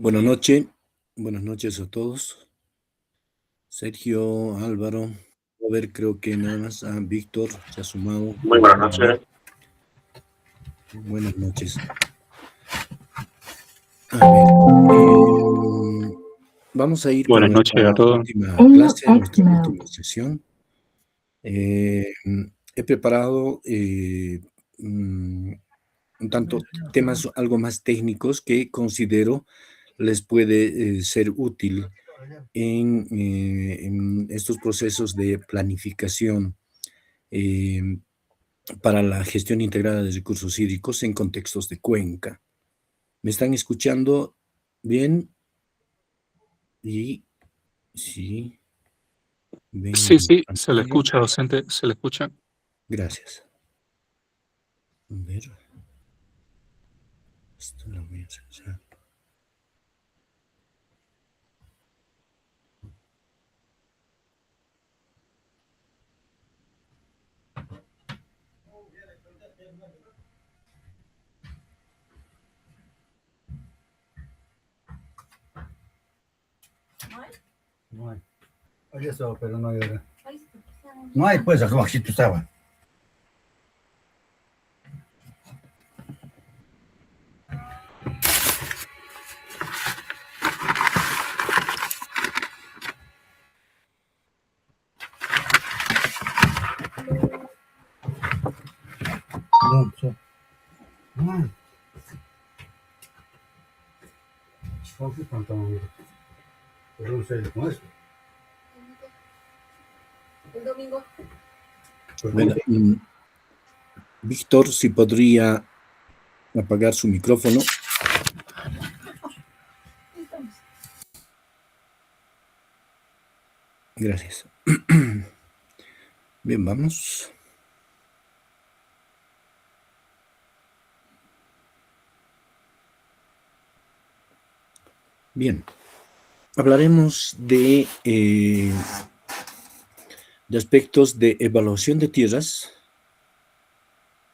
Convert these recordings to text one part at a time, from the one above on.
Buenas noches a todos. Sergio, Álvaro, a ver, creo que nada más a Víctor se ha sumado. Muy buenas noches. Buenas noches. A ver, vamos a ir Buenas con noches a nuestra todos. última clase, nuestra última sesión. He preparado un tanto temas algo más técnicos que considero les puede ser útil en estos procesos de planificación para la gestión integrada de recursos hídricos en contextos de cuenca. ¿Me están escuchando bien? Y sí. Sí, se le escucha, docente, se le escucha. Gracias. A ver. Esto lo voy a hacer. No hay. Hay eso, pero no hay ahora. No hay, pues, acá aquí tú estabas. No, sí. No hay. ¿Cuántos pantalones? Pero no sé con eso. El domingo. Bueno, Víctor, si podría apagar su micrófono. Gracias. Bien, vamos. Bien. Hablaremos de aspectos de evaluación de tierras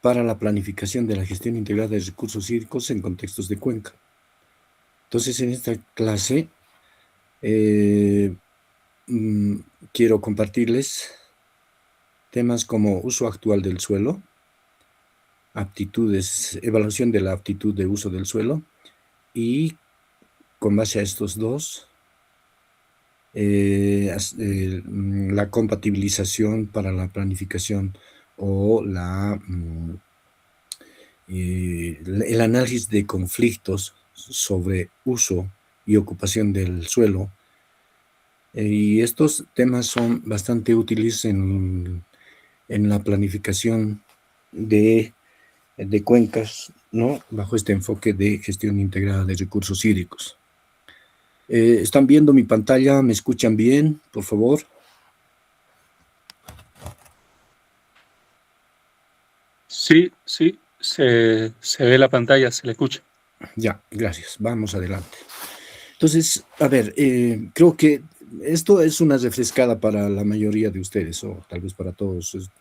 para la planificación de la gestión integrada de recursos hídricos en contextos de cuenca. Entonces, en esta clase quiero compartirles temas como uso actual del suelo, aptitudes, evaluación de la aptitud de uso del suelo, y con base a estos dos, la compatibilización para la planificación o el análisis de conflictos sobre uso y ocupación del suelo. Y estos temas son bastante útiles en la planificación de cuencas, ¿no? Bajo este enfoque de gestión integrada de recursos hídricos. ¿Están viendo mi pantalla? ¿Me escuchan bien, por favor? Sí, se ve la pantalla, se le escucha. Ya, gracias. Vamos adelante. Entonces, a ver, creo que esto es una refrescada para la mayoría de ustedes, o tal vez para todos.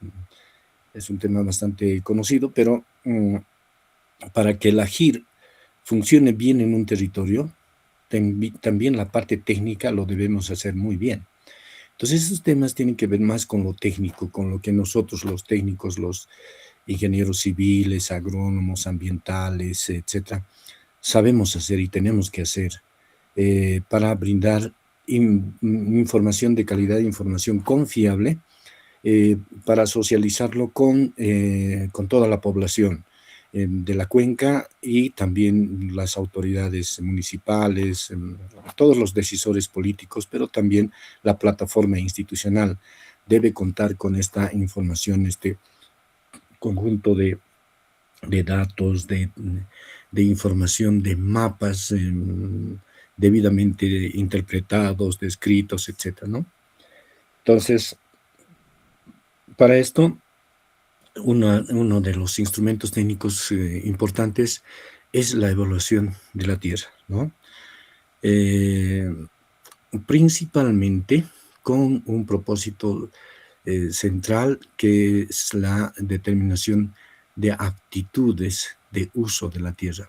Es un tema bastante conocido, pero para que la GIR funcione bien en un territorio, también la parte técnica lo debemos hacer muy bien. Entonces, esos temas tienen que ver más con lo técnico, con lo que nosotros, los técnicos, los ingenieros civiles, agrónomos, ambientales, etcétera, sabemos hacer y tenemos que hacer para brindar información de calidad, información confiable, para socializarlo con toda la población de la cuenca y también las autoridades municipales, todos los decisores políticos, pero también la plataforma institucional debe contar con esta información, este conjunto de datos, de información, de mapas debidamente interpretados, descritos, etcétera, ¿no? Entonces, para esto, uno de los instrumentos técnicos importantes es la evaluación de la tierra, ¿no? Principalmente con un propósito central, que es la determinación de aptitudes de uso de la tierra.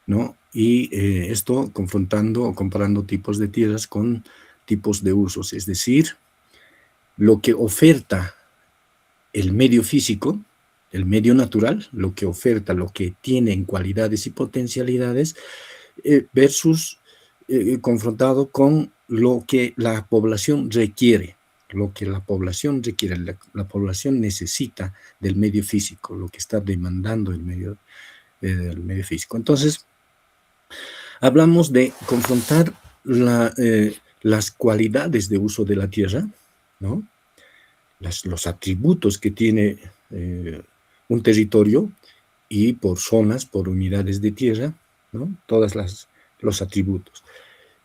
¿no? Y esto confrontando o comparando tipos de tierras con tipos de usos, es decir, lo que oferta el medio físico, el medio natural, lo que oferta, lo que tiene en cualidades y potencialidades, versus confrontado con lo que la población requiere, lo que la población requiere, la población necesita del medio físico, lo que está demandando el medio físico. Entonces, hablamos de confrontar las cualidades de uso de la tierra, ¿no? Los atributos que tiene un territorio y por zonas, por unidades de tierra, ¿no? Todos los atributos.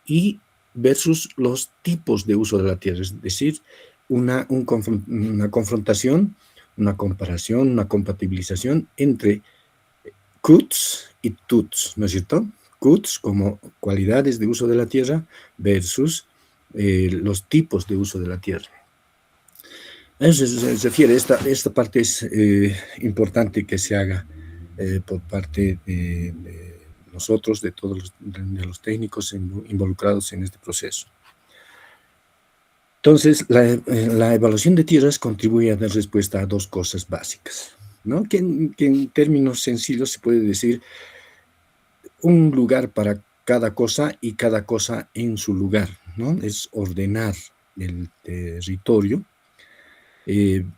Y versus los tipos de uso de la tierra, es decir, una confrontación, una comparación, una compatibilización entre CUTs y TUTs, ¿no es cierto? CUTs como cualidades de uso de la tierra versus los tipos de uso de la tierra. A eso se refiere, esta parte es importante que se haga por parte de nosotros, de todos los técnicos involucrados en este proceso. Entonces, la evaluación de tierras contribuye a dar respuesta a dos cosas básicas, ¿no? Que en términos sencillos se puede decir un lugar para cada cosa y cada cosa en su lugar, ¿no? Es ordenar el territorio.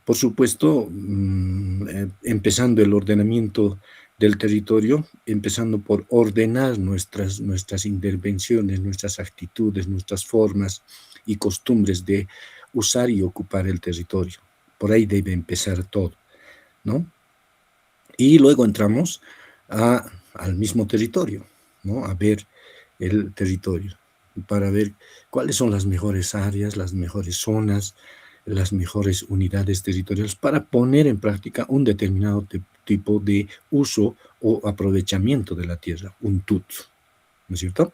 Por supuesto, empezando el ordenamiento del territorio, empezando por ordenar nuestras intervenciones, nuestras actitudes, nuestras formas y costumbres de usar y ocupar el territorio. Por ahí debe empezar todo, ¿no? Y luego entramos al mismo territorio, ¿no? A ver el territorio, para ver cuáles son las mejores áreas, las mejores zonas, las mejores unidades territoriales para poner en práctica un determinado tipo de uso o aprovechamiento de la tierra, un TUT, ¿no es cierto?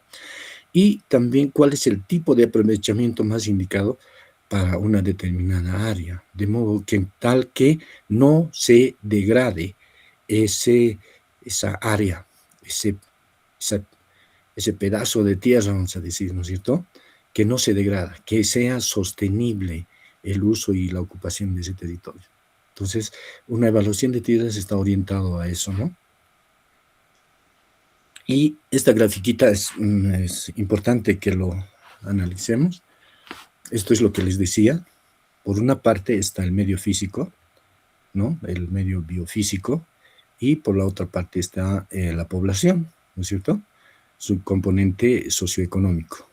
Y también cuál es el tipo de aprovechamiento más indicado para una determinada área, de modo que tal que no se degrade esa área, ese pedazo de tierra, vamos a decir, ¿no es cierto?, que no se degrada, que sea sostenible el uso y la ocupación de ese territorio. Entonces, una evaluación de tierras está orientado a eso, ¿no? Y esta grafiquita es importante que lo analicemos. Esto es lo que les decía. Por una parte está el medio físico, ¿no? El medio biofísico, y por la otra parte está la población, ¿no es cierto?, su componente socioeconómico.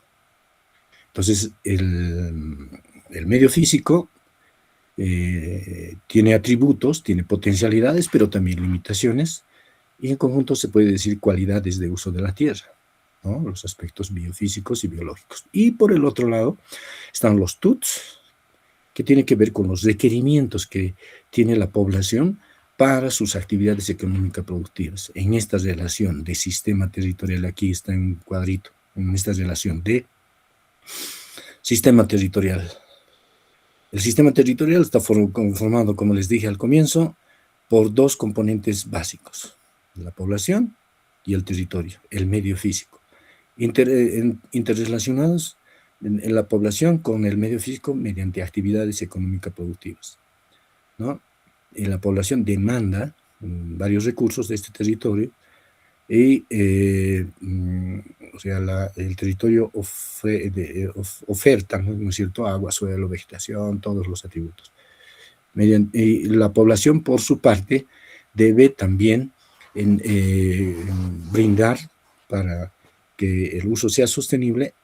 Entonces, el medio físico tiene atributos, tiene potencialidades, pero también limitaciones, y en conjunto se puede decir cualidades de uso de la tierra, ¿no? Los aspectos biofísicos y biológicos. Y por el otro lado están los TUTs, que tienen que ver con los requerimientos que tiene la población para sus actividades económicas productivas. En esta relación de sistema territorial, aquí está en cuadrito, en esta relación de sistema territorial. El sistema territorial está conformado, como les dije al comienzo, por dos componentes básicos: la población y el territorio, el medio físico, interrelacionados en la población con el medio físico mediante actividades económicas productivas, ¿no? Y la población demanda varios recursos de este territorio y, o sea, el territorio oferta, ¿no es cierto?, agua, suelo, vegetación, todos los atributos. Y la población, por su parte, debe también brindar, para que el uso sea sostenible,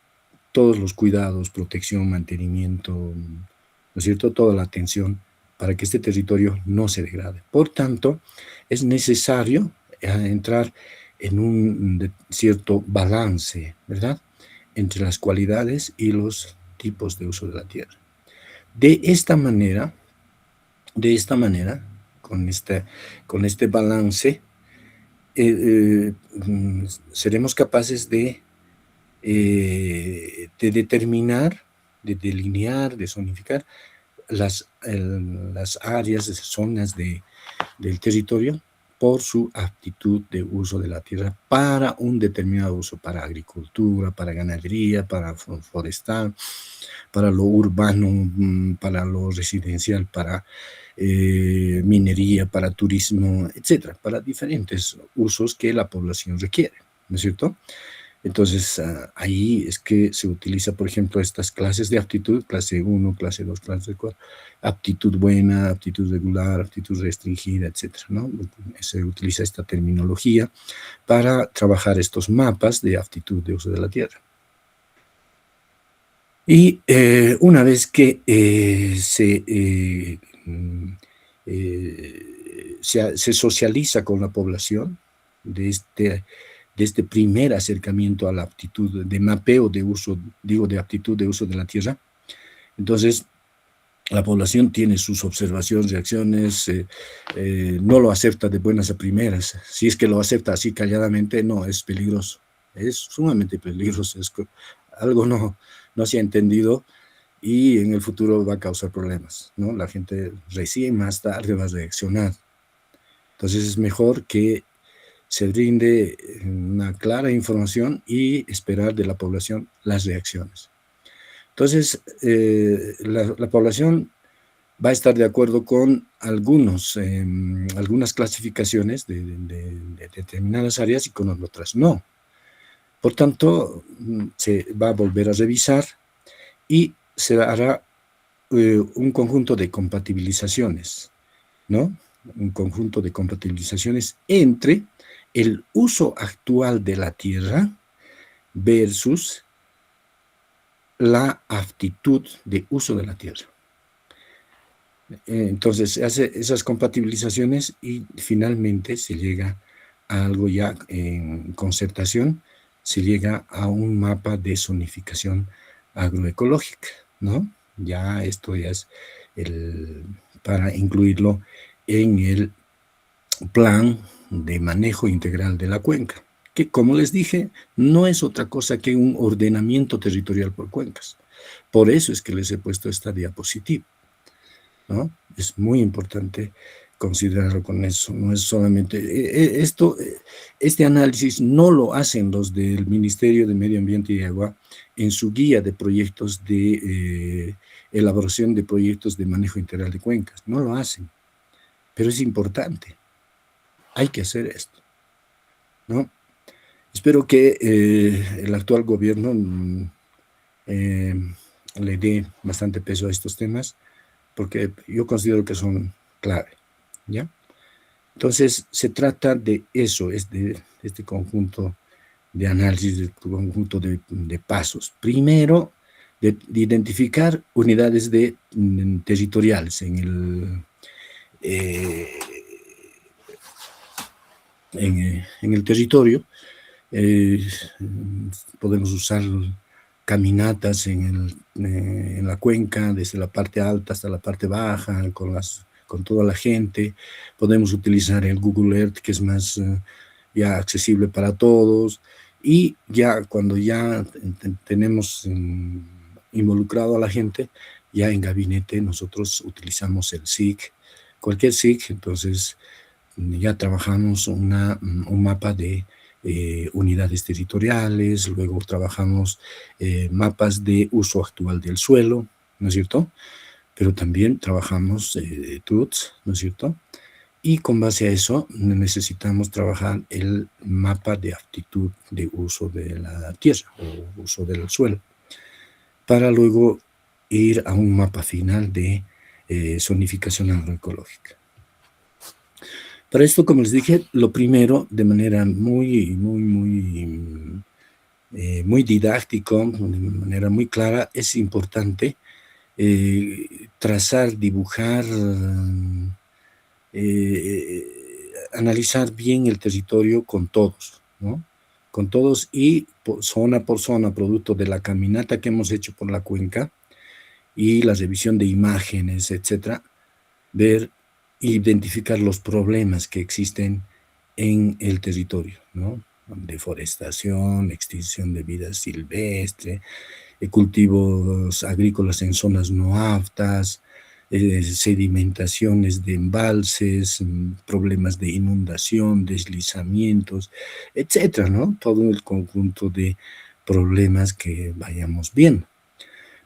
todos los cuidados, protección, mantenimiento, ¿no es cierto?, toda la atención para que este territorio no se degrade. Por tanto, es necesario entrar en un cierto balance, ¿verdad?, entre las cualidades y los tipos de uso de la tierra. De esta manera, con este balance, seremos capaces de determinar, de delinear, de zonificar las áreas, zonas del territorio por su aptitud de uso de la tierra para un determinado uso, para agricultura, para ganadería, para forestal, para lo urbano, para lo residencial, para minería, para turismo, etcétera, para diferentes usos que la población requiere, ¿no es cierto? Entonces, ahí es que se utiliza, por ejemplo, estas clases de aptitud, clase 1, clase 2, clase 4, aptitud buena, aptitud regular, aptitud restringida, etcétera, ¿no? Se utiliza esta terminología para trabajar estos mapas de aptitud de uso de la tierra. Y una vez que se socializa con la población de este primer acercamiento a la aptitud de mapeo de uso, digo, de aptitud de uso de la tierra, entonces la población tiene sus observaciones, reacciones, no lo acepta de buenas a primeras. Si es que lo acepta así calladamente, no, es peligroso, es sumamente peligroso, algo no se ha entendido y en el futuro va a causar problemas, ¿no? La gente recién más tarde va a reaccionar. Entonces es mejor que se brinde una clara información y esperar de la población las reacciones. Entonces, la población va a estar de acuerdo con algunas clasificaciones de determinadas áreas y con otras no. Por tanto, se va a volver a revisar y se hará un conjunto de compatibilizaciones, ¿no? Un conjunto de compatibilizaciones entre el uso actual de la tierra versus la aptitud de uso de la tierra. Entonces, se hace esas compatibilizaciones y finalmente se llega a algo ya en concertación, se llega a un mapa de zonificación agroecológica, ¿no? Ya esto ya es para incluirlo en el plan de manejo integral de la cuenca, que, como les dije, no es otra cosa que un ordenamiento territorial por cuencas. Por eso es que les he puesto esta diapositiva, ¿no? Es muy importante considerarlo con eso, no es solamente este análisis no lo hacen los del Ministerio de Medio Ambiente y Agua en su guía de proyectos de elaboración de proyectos de manejo integral de cuencas, no lo hacen, pero es importante, hay que hacer esto, ¿no? Espero que el actual gobierno le dé bastante peso a estos temas, porque yo considero que son clave, ¿ya? Entonces, se trata de eso, es de este conjunto de análisis, de conjunto de pasos. Primero, de identificar unidades territoriales en el territorio. Podemos usar caminatas en la cuenca, desde la parte alta hasta la parte baja, con toda la gente. Podemos utilizar el Google Earth, que es más ya accesible para todos, y ya cuando ya tenemos involucrado a la gente, ya en gabinete nosotros utilizamos el SIG, cualquier SIG, entonces ya trabajamos un mapa de unidades territoriales, luego trabajamos mapas de uso actual del suelo, ¿no es cierto? Pero también trabajamos TUTS, ¿no es cierto? Y con base a eso necesitamos trabajar el mapa de aptitud de uso de la tierra o uso del suelo, para luego ir a un mapa final de zonificación agroecológica. Para esto, como les dije, lo primero, de manera muy didáctico, de manera muy clara, es importante trazar, dibujar, analizar bien el territorio con todos, ¿no? Con todos y zona por zona, producto de la caminata que hemos hecho por la cuenca y la revisión de imágenes, etcétera, ver, identificar los problemas que existen en el territorio, ¿no? Deforestación, extinción de vida silvestre, cultivos agrícolas en zonas no aptas, sedimentaciones de embalses, problemas de inundación, deslizamientos, etcétera, ¿no? Todo el conjunto de problemas que vayamos viendo.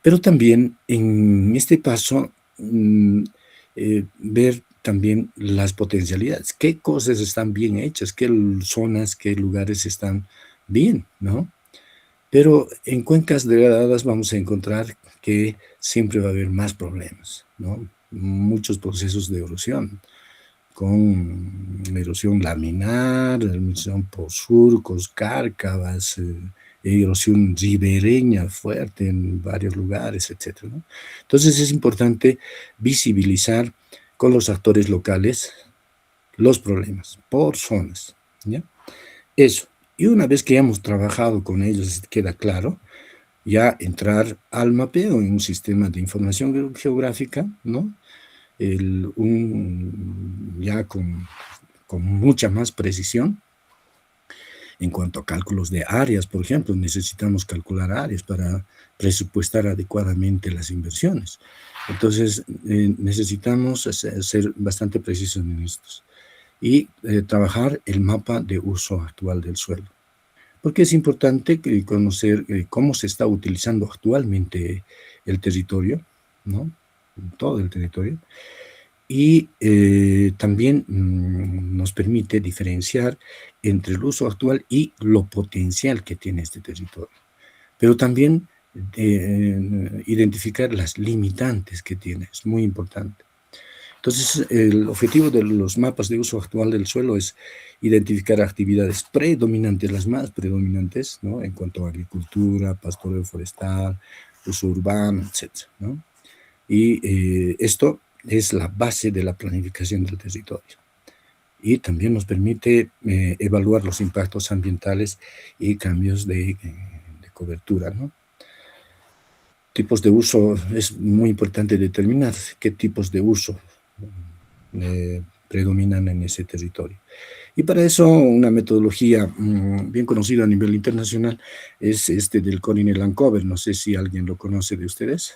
Pero también en este paso, ver también las potencialidades, qué cosas están bien hechas, qué zonas, qué lugares están bien, ¿no? Pero en cuencas degradadas vamos a encontrar que siempre va a haber más problemas, ¿no? Muchos procesos de erosión, con erosión laminar, erosión por surcos, cárcavas, erosión ribereña fuerte en varios lugares, etc., ¿no? Entonces es importante visibilizar con los actores locales los problemas por zonas, ¿ya? Eso. Y una vez que hemos trabajado con ellos, queda claro, ya entrar al mapeo en un sistema de información geográfica, ¿no? Ya con mucha más precisión. En cuanto a cálculos de áreas, por ejemplo, necesitamos calcular áreas para presupuestar adecuadamente las inversiones. Entonces, necesitamos ser bastante precisos en estos. Y trabajar el mapa de uso actual del suelo. Porque es importante conocer cómo se está utilizando actualmente el territorio, ¿no? Todo el territorio. Y también nos permite diferenciar entre el uso actual y lo potencial que tiene este territorio. Pero también identificar las limitantes que tiene, es muy importante. Entonces, el objetivo de los mapas de uso actual del suelo es identificar actividades predominantes, las más predominantes, ¿no? En cuanto a agricultura, pastoreo forestal, uso urbano, etc., ¿no? Y esto es la base de la planificación del territorio. Y también nos permite evaluar los impactos ambientales y cambios de cobertura, ¿no? Tipos de uso, es muy importante determinar qué tipos de uso predominan en ese territorio. Y para eso una metodología bien conocida a nivel internacional es del Cornell-Lancover. No sé si alguien lo conoce de ustedes.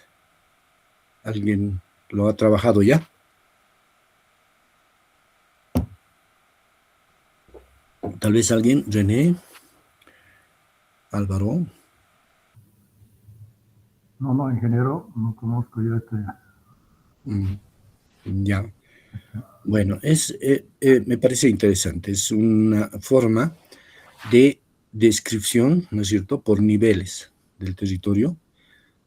¿Alguien lo ha trabajado ya? Tal vez alguien, René, Álvaro. No, ingeniero, no conozco yo Ya. Bueno, me parece interesante. Es una forma de descripción, ¿no es cierto?, por niveles del territorio,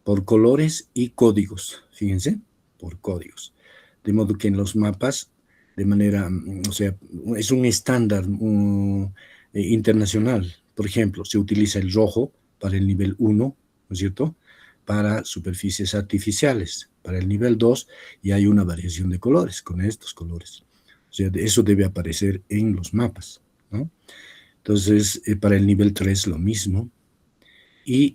por colores y códigos. Fíjense, por códigos. De modo que en los mapas, de manera, o sea, es un estándar internacional. Por ejemplo, se utiliza el rojo para el nivel 1, ¿no es cierto?, para superficies artificiales. Para el nivel 2 y hay una variación de colores, con estos colores. O sea, eso debe aparecer en los mapas, ¿no? Entonces, para el nivel 3 lo mismo, y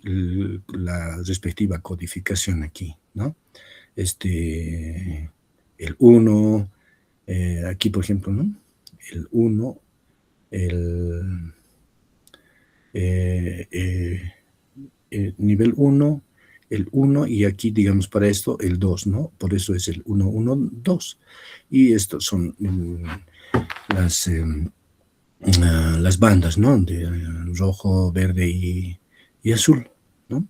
la respectiva codificación aquí, ¿no? El 1, aquí por ejemplo, ¿no? El 1, nivel 1, el 1, y aquí, digamos, para esto, el 2, ¿no? Por eso es el 1, 1, 2. Y estos son las bandas, ¿no? De rojo, verde y azul, ¿no?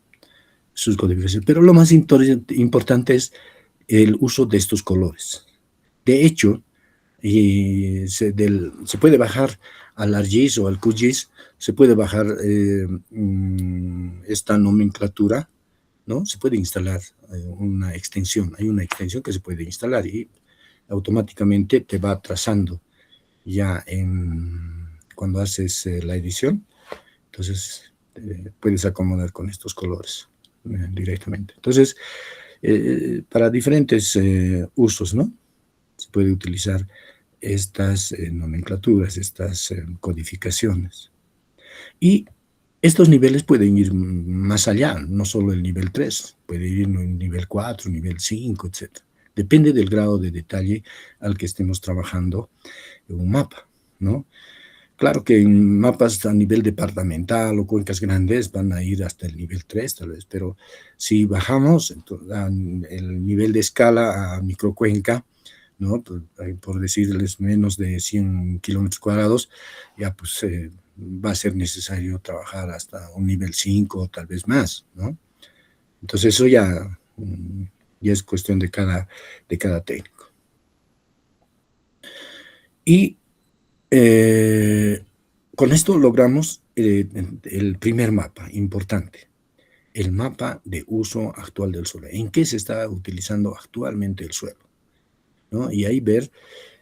Sus codificaciones. Pero lo más importante es el uso de estos colores. De hecho, se puede bajar al ArcGIS o al QGIS, se puede bajar esta nomenclatura, ¿no? Se puede instalar una extensión. Hay una extensión que se puede instalar y automáticamente te va trazando ya cuando haces la edición. Entonces, puedes acomodar con estos colores directamente. Entonces, para diferentes usos, ¿no? Se puede utilizar estas nomenclaturas, estas codificaciones. Y estos niveles pueden ir más allá, no solo el nivel 3, puede ir en nivel 4, nivel 5, etc. Depende del grado de detalle al que estemos trabajando en un mapa, ¿no? Claro que en mapas a nivel departamental o cuencas grandes van a ir hasta el nivel 3 tal vez, pero si bajamos el nivel de escala a microcuenca, ¿no? Por decirles menos de 100 kilómetros cuadrados, ya pues va a ser necesario trabajar hasta un nivel 5 o tal vez más, ¿no? Entonces eso ya es cuestión de cada técnico. Y con esto logramos el primer mapa importante, el mapa de uso actual del suelo. ¿En qué se está utilizando actualmente el suelo? ¿No? Y ahí ver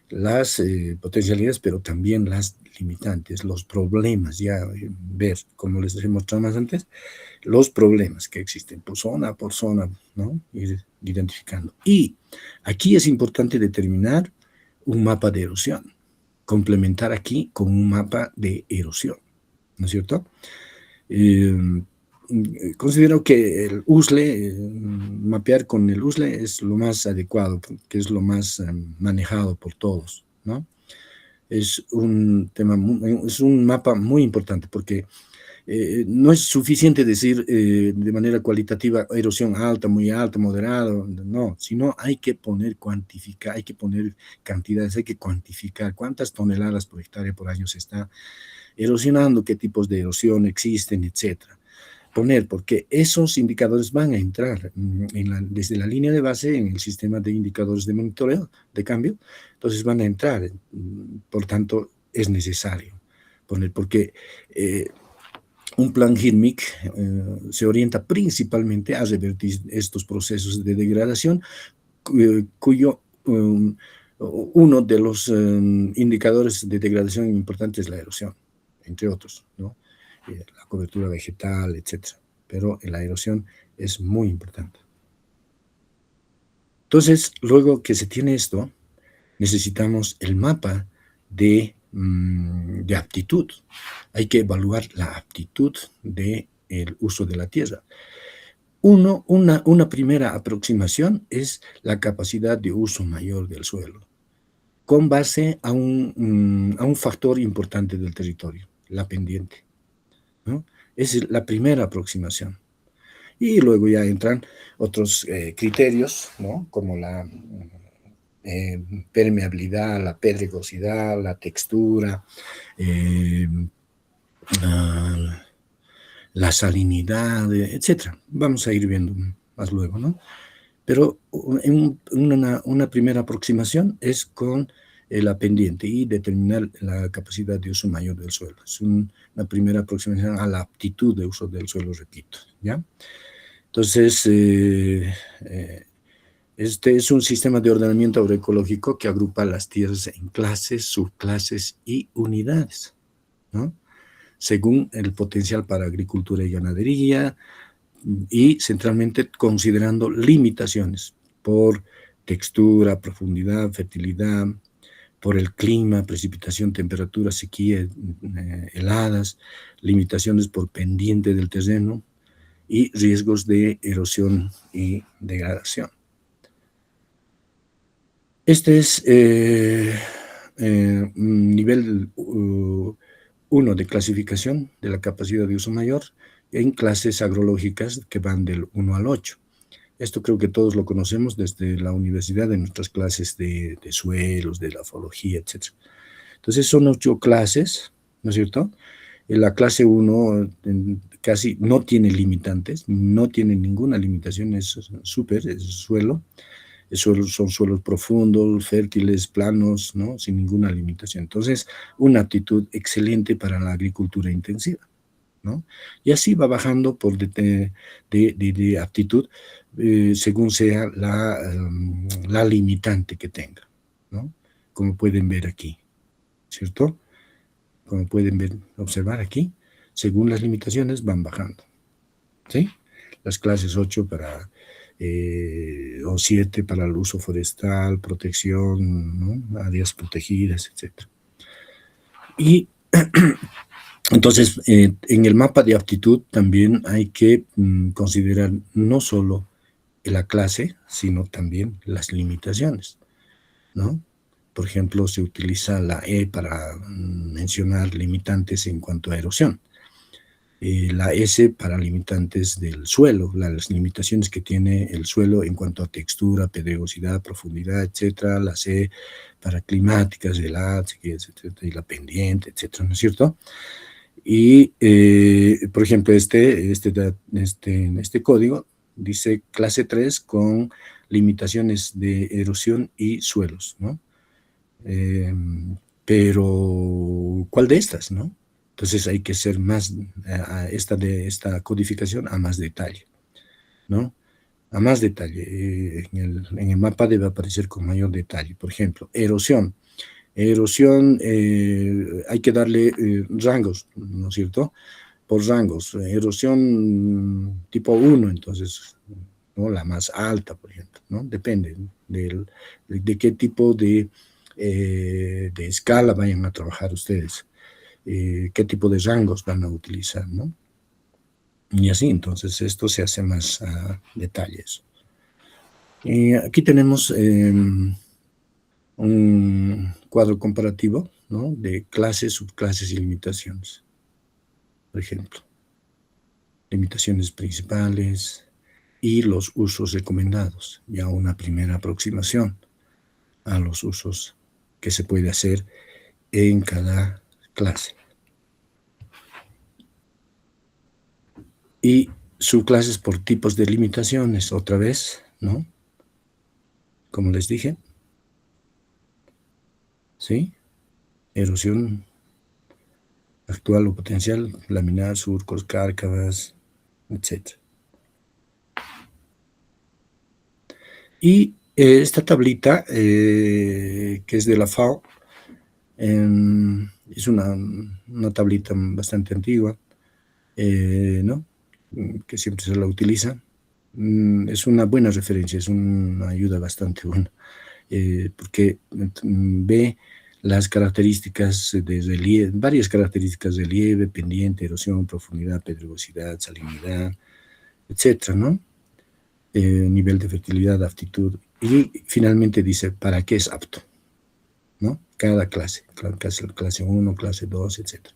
las potencialidades, pero también las limitantes, los problemas, ya ver, como les he mostrado más antes, los problemas que existen por zona, ¿no? Ir identificando. Y aquí es importante determinar un mapa de erosión, complementar aquí con un mapa de erosión, ¿no es cierto? Considero que el USLE, mapear con el USLE es lo más adecuado, que es lo más manejado por todos, ¿no? Es un mapa muy importante porque no es suficiente decir de manera cualitativa erosión alta, muy alta, moderado, no, sino hay que cuantificar, hay que poner cantidades, hay que cuantificar cuántas toneladas por hectárea por año se está erosionando, qué tipos de erosión existen, etcétera. Porque esos indicadores van a entrar desde la línea de base en el sistema de indicadores de monitoreo, de cambio, entonces van a entrar, por tanto es necesario poner, porque un plan HIRMIC se orienta principalmente a revertir estos procesos de degradación, cuyo uno de los indicadores de degradación importantes es la erosión, entre otros, ¿no? La cobertura vegetal, etc. Pero la erosión es muy importante. Entonces, luego que se tiene esto, necesitamos el mapa de aptitud. Hay que evaluar la aptitud del uso de la tierra. Una primera aproximación es la capacidad de uso mayor del suelo, con base a un factor importante del territorio, la pendiente, ¿no? Esa es la primera aproximación. Y luego ya entran otros criterios, ¿no? Como la permeabilidad, la pedregosidad, la textura, la salinidad, etc. Vamos a ir viendo más luego, ¿no? Pero una primera aproximación es con la pendiente y determinar la capacidad de uso mayor del suelo. Es una primera aproximación a la aptitud de uso del suelo, repito, ¿ya? Entonces, este es un sistema de ordenamiento agroecológico que agrupa las tierras en clases, subclases y unidades, ¿no? Según el potencial para agricultura y ganadería, y centralmente considerando limitaciones por textura, profundidad, fertilidad, por el clima, precipitación, temperatura, sequía, heladas, limitaciones por pendiente del terreno y riesgos de erosión y degradación. Este es nivel 1 de clasificación de la capacidad de uso mayor en clases agrológicas que van del 1 al 8. Esto creo que todos lo conocemos desde la universidad en nuestras clases de suelos, de la efología, etc. Entonces son 8 clases, ¿no es cierto? La clase 1 casi no tiene limitantes, no tiene ninguna limitación, es súper, es suelo. Son suelos profundos, fértiles, planos, ¿no? Sin ninguna limitación. Entonces, una aptitud excelente para la agricultura intensiva, ¿no? Y así va bajando por de aptitud según sea la limitante que tenga, ¿no? Como pueden ver aquí, ¿cierto? Como pueden ver, observar aquí, según las limitaciones van bajando, ¿sí? Las clases 8 para... o 7 para el uso forestal, protección, ¿no? Áreas protegidas, etc. Y entonces, en el mapa de aptitud también hay que considerar no solo la clase, sino también las limitaciones, ¿no? por ejemplo, se utiliza la E para mencionar limitantes en cuanto a erosión. La S para limitantes del suelo, las limitaciones que tiene el suelo en cuanto a textura, pedregosidad, profundidad, etcétera. La C para climáticas, el H, etcétera, y la pendiente, etcétera, ¿no es cierto? Y, por ejemplo, este código dice clase 3 con limitaciones de erosión y suelos, ¿no? Pero, ¿cuál de estas, no? Entonces hay que ser más, esta codificación a más detalle, ¿no? A más detalle. En el mapa debe aparecer con mayor detalle. Por ejemplo, erosión. Erosión, hay que darle rangos, ¿no es cierto? Por rangos. Erosión tipo 1, entonces, ¿no? La más alta, por ejemplo, ¿no? Depende de qué tipo de escala vayan a trabajar ustedes. Qué tipo de rangos van a utilizar, ¿no? Y así, entonces, esto se hace más a detalles. Aquí tenemos un cuadro comparativo, ¿no? De clases, subclases y limitaciones. Por ejemplo, limitaciones principales y los usos recomendados. Ya una primera aproximación a los usos que se puede hacer en cada clase. Y subclases por tipos de limitaciones, otra vez, ¿no? Como les dije, ¿sí? Erosión actual o potencial, laminar, surcos, cárcavas, etc. Y esta tablita, que es de la FAO, es una tablita bastante antigua, ¿no? Que siempre se la utiliza. Es una buena referencia, es una ayuda bastante buena, porque ve las características de relieve, varias características de relieve, pendiente, erosión, profundidad, pedregosidad, salinidad, etcétera, ¿no? Nivel de fertilidad, aptitud, y finalmente dice para qué es apto, ¿no? Cada clase 1, clase 2, etcétera.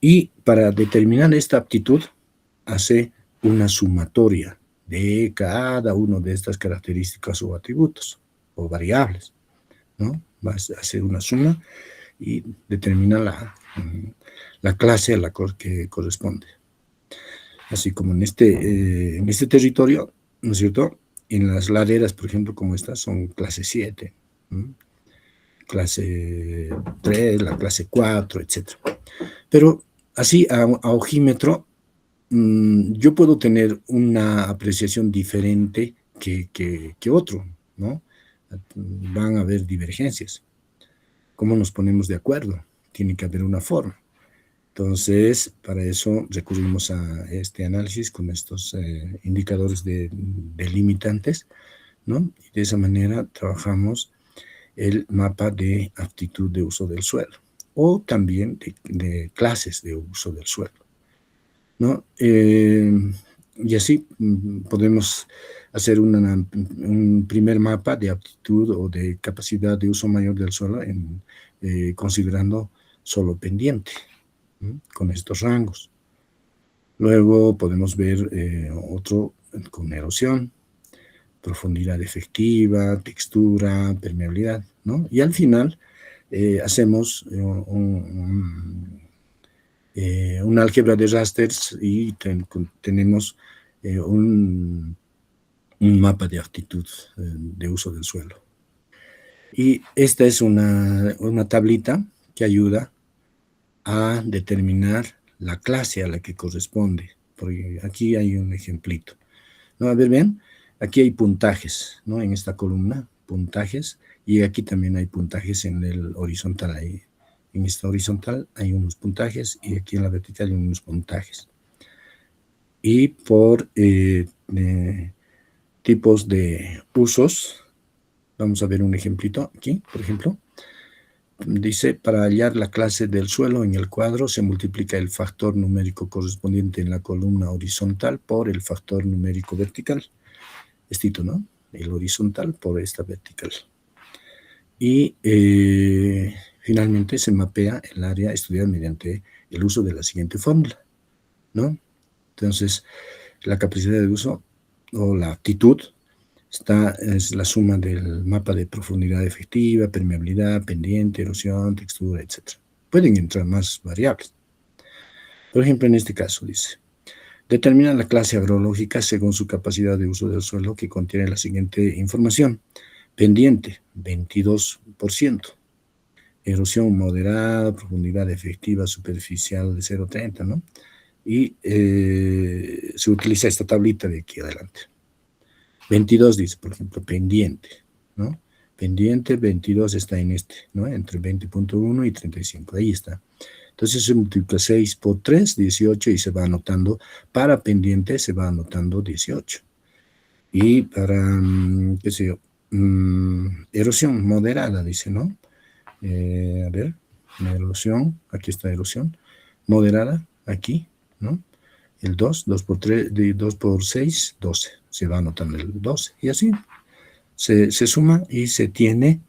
Y para determinar esta aptitud, hace una sumatoria de cada una de estas características o atributos o variables, ¿no? Va a hacer una suma y determina la clase a la que corresponde. Así como en este territorio, ¿no es cierto? En las laderas, por ejemplo, como estas, son clase 7, ¿no? Clase 3, la clase 4, etc. Pero así, a ojímetro, yo puedo tener una apreciación diferente que otro, ¿no? Van a haber divergencias. ¿Cómo nos ponemos de acuerdo? Tiene que haber una forma. Entonces, para eso recurrimos a este análisis con estos indicadores de limitantes, ¿no? Y de esa manera trabajamos el mapa de aptitud de uso del suelo o también de clases de uso del suelo, ¿no? Y así podemos hacer un primer mapa de aptitud o de capacidad de uso mayor del suelo considerando solo pendiente, ¿no? Con estos rangos. Luego podemos ver otro con erosión, profundidad efectiva, textura, permeabilidad, ¿no? Y al final hacemos una álgebra de rasters y tenemos un mapa de aptitud de uso del suelo. Y esta es una tablita que ayuda a determinar la clase a la que corresponde. Porque aquí hay un ejemplito, ¿no? A ver, vean, aquí hay puntajes, ¿no? En esta columna, puntajes, y aquí también hay puntajes en el horizontal. En esta horizontal hay unos puntajes y aquí en la vertical hay unos puntajes. Y por tipos de usos, vamos a ver un ejemplito aquí, por ejemplo. Dice, para hallar la clase del suelo en el cuadro se multiplica el factor numérico correspondiente en la columna horizontal por el factor numérico vertical. Estito, ¿no? El horizontal por esta vertical. Y finalmente se mapea el área estudiada mediante el uso de la siguiente fórmula, ¿no? Entonces, la capacidad de uso o la aptitud es la suma del mapa de profundidad efectiva, permeabilidad, pendiente, erosión, textura, etc. Pueden entrar más variables. Por ejemplo, en este caso dice, determina la clase agrológica según su capacidad de uso del suelo, que contiene la siguiente información. Pendiente, 22%. Erosión moderada, profundidad efectiva superficial de 0,30, ¿no? Y se utiliza esta tablita de aquí adelante. 22 dice, por ejemplo, pendiente, ¿no? Pendiente, 22 está en este, ¿no? Entre 20.1 y 35, ahí está. Entonces se multiplica 6 por 3, 18, y se va anotando, para pendiente se va anotando 18. Y para, qué sé yo, erosión moderada, dice, ¿no? A ver, erosión, aquí está erosión, moderada, aquí, ¿no? El 2 por 3, 2 por 6, 12, se va anotando el 12, y así se suma y se tiene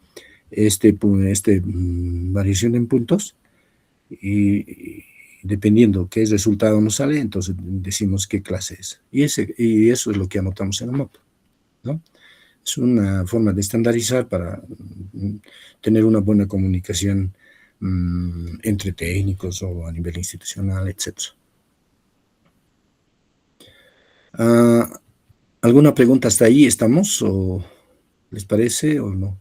variación en puntos, y dependiendo qué resultado nos sale, entonces decimos qué clase es. Y eso es lo que anotamos en el mapa, ¿no? Es una forma de estandarizar para tener una buena comunicación entre técnicos o a nivel institucional, etc. ¿Alguna pregunta hasta ahí? ¿Estamos? ¿O les parece o no?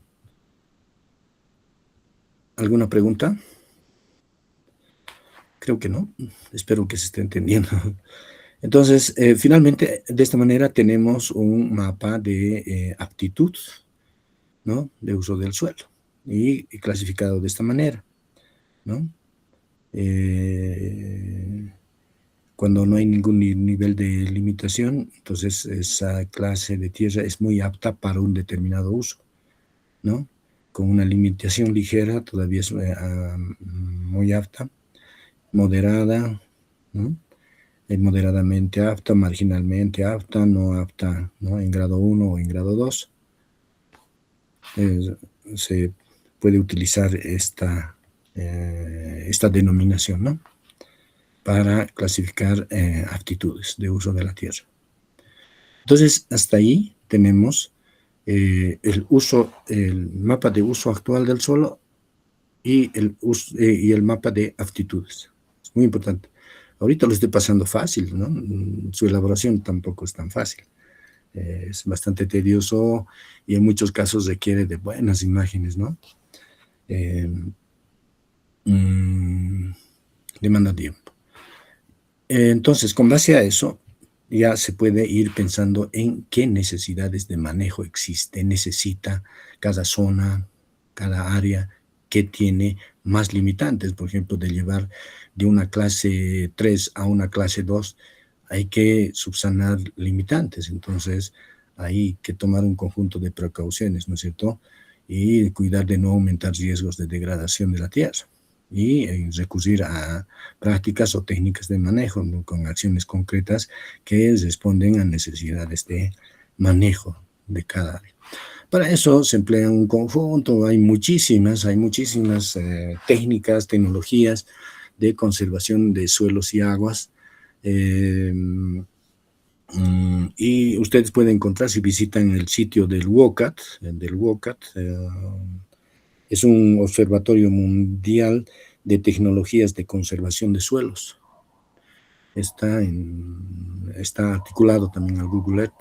¿Alguna pregunta? Creo que no. Espero que se esté entendiendo. Entonces, finalmente, de esta manera tenemos un mapa de aptitud, ¿no? De uso del suelo, y clasificado de esta manera, ¿no? Cuando no hay ningún nivel de limitación, entonces esa clase de tierra es muy apta para un determinado uso, ¿no? Con una limitación ligera todavía es muy apta, moderada, ¿no? Moderadamente apta, marginalmente apta, no apta, ¿no? En grado 1 o en grado 2. Se puede utilizar esta denominación, ¿no? Para clasificar aptitudes de uso de la tierra. Entonces, hasta ahí tenemos el mapa de uso actual del suelo y el mapa de aptitudes. Es muy importante. Ahorita lo estoy pasando fácil, ¿no? Su elaboración tampoco es tan fácil. Es bastante tedioso y en muchos casos requiere de buenas imágenes, ¿no? Demanda tiempo. Entonces, con base a eso, ya se puede ir pensando en qué necesidades de manejo necesita cada zona, cada área, que tiene más limitantes. Por ejemplo, de llevar de una clase 3 a una clase 2, hay que subsanar limitantes. Entonces, hay que tomar un conjunto de precauciones, ¿no es cierto? Y cuidar de no aumentar riesgos de degradación de la tierra. Y recurrir a prácticas o técnicas de manejo, ¿no? Con acciones concretas que responden a necesidades de manejo de cada área. Para eso se emplea un conjunto, hay muchísimas técnicas, tecnologías de conservación de suelos y aguas, y ustedes pueden encontrar si visitan el sitio del WOCAT, es un observatorio mundial de tecnologías de conservación de suelos. Está articulado también al Google Earth.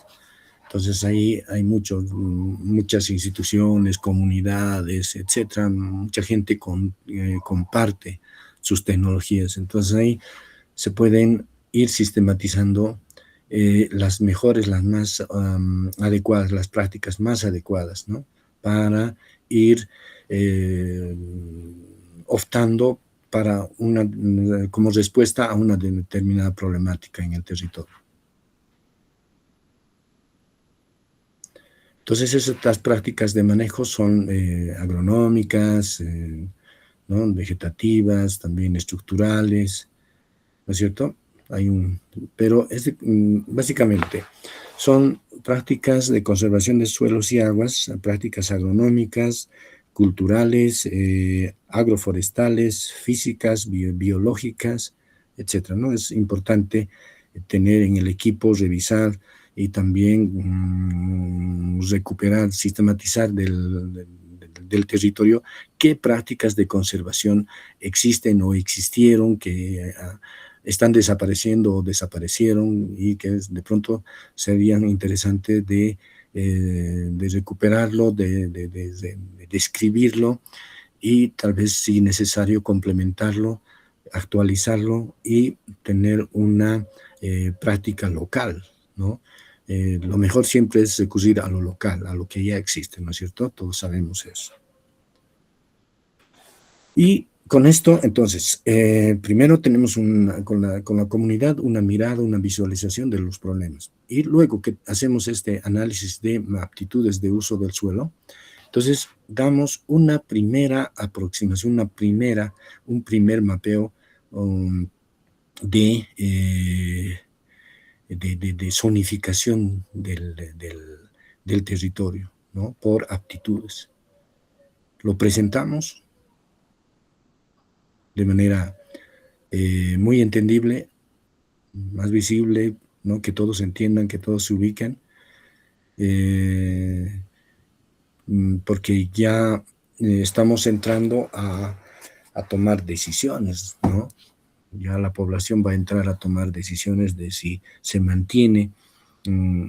Entonces ahí hay muchas instituciones, comunidades, etcétera. Mucha gente comparte sus tecnologías. Entonces ahí se pueden ir sistematizando las mejores, las más adecuadas, las prácticas más adecuadas, ¿no? Para ir optando como respuesta a una determinada problemática en el territorio. Entonces, estas prácticas de manejo son agronómicas, ¿no? Vegetativas, también estructurales, ¿no es cierto? Pero básicamente son prácticas de conservación de suelos y aguas, prácticas agronómicas, culturales, agroforestales, físicas, biológicas, etcétera, ¿no? Es importante tener en el equipo, revisar y también recuperar, sistematizar del territorio qué prácticas de conservación existen o existieron, que están desapareciendo o desaparecieron y que de pronto serían interesantes de recuperarlo, de describirlo y tal vez si necesario complementarlo, actualizarlo y tener una práctica local, ¿no? Lo mejor siempre es recurrir a lo local, a lo que ya existe, ¿no es cierto? Todos sabemos eso. Y con esto, entonces, primero tenemos con la comunidad una mirada, una visualización de los problemas. Y luego que hacemos este análisis de aptitudes de uso del suelo, entonces damos una primera aproximación, un primer mapeo de zonificación del territorio, ¿no? Por aptitudes. Lo presentamos de manera muy entendible, más visible, ¿no? Que todos entiendan, que todos se ubiquen, porque ya estamos entrando a tomar decisiones, ¿no? Ya la población va a entrar a tomar decisiones de si se mantiene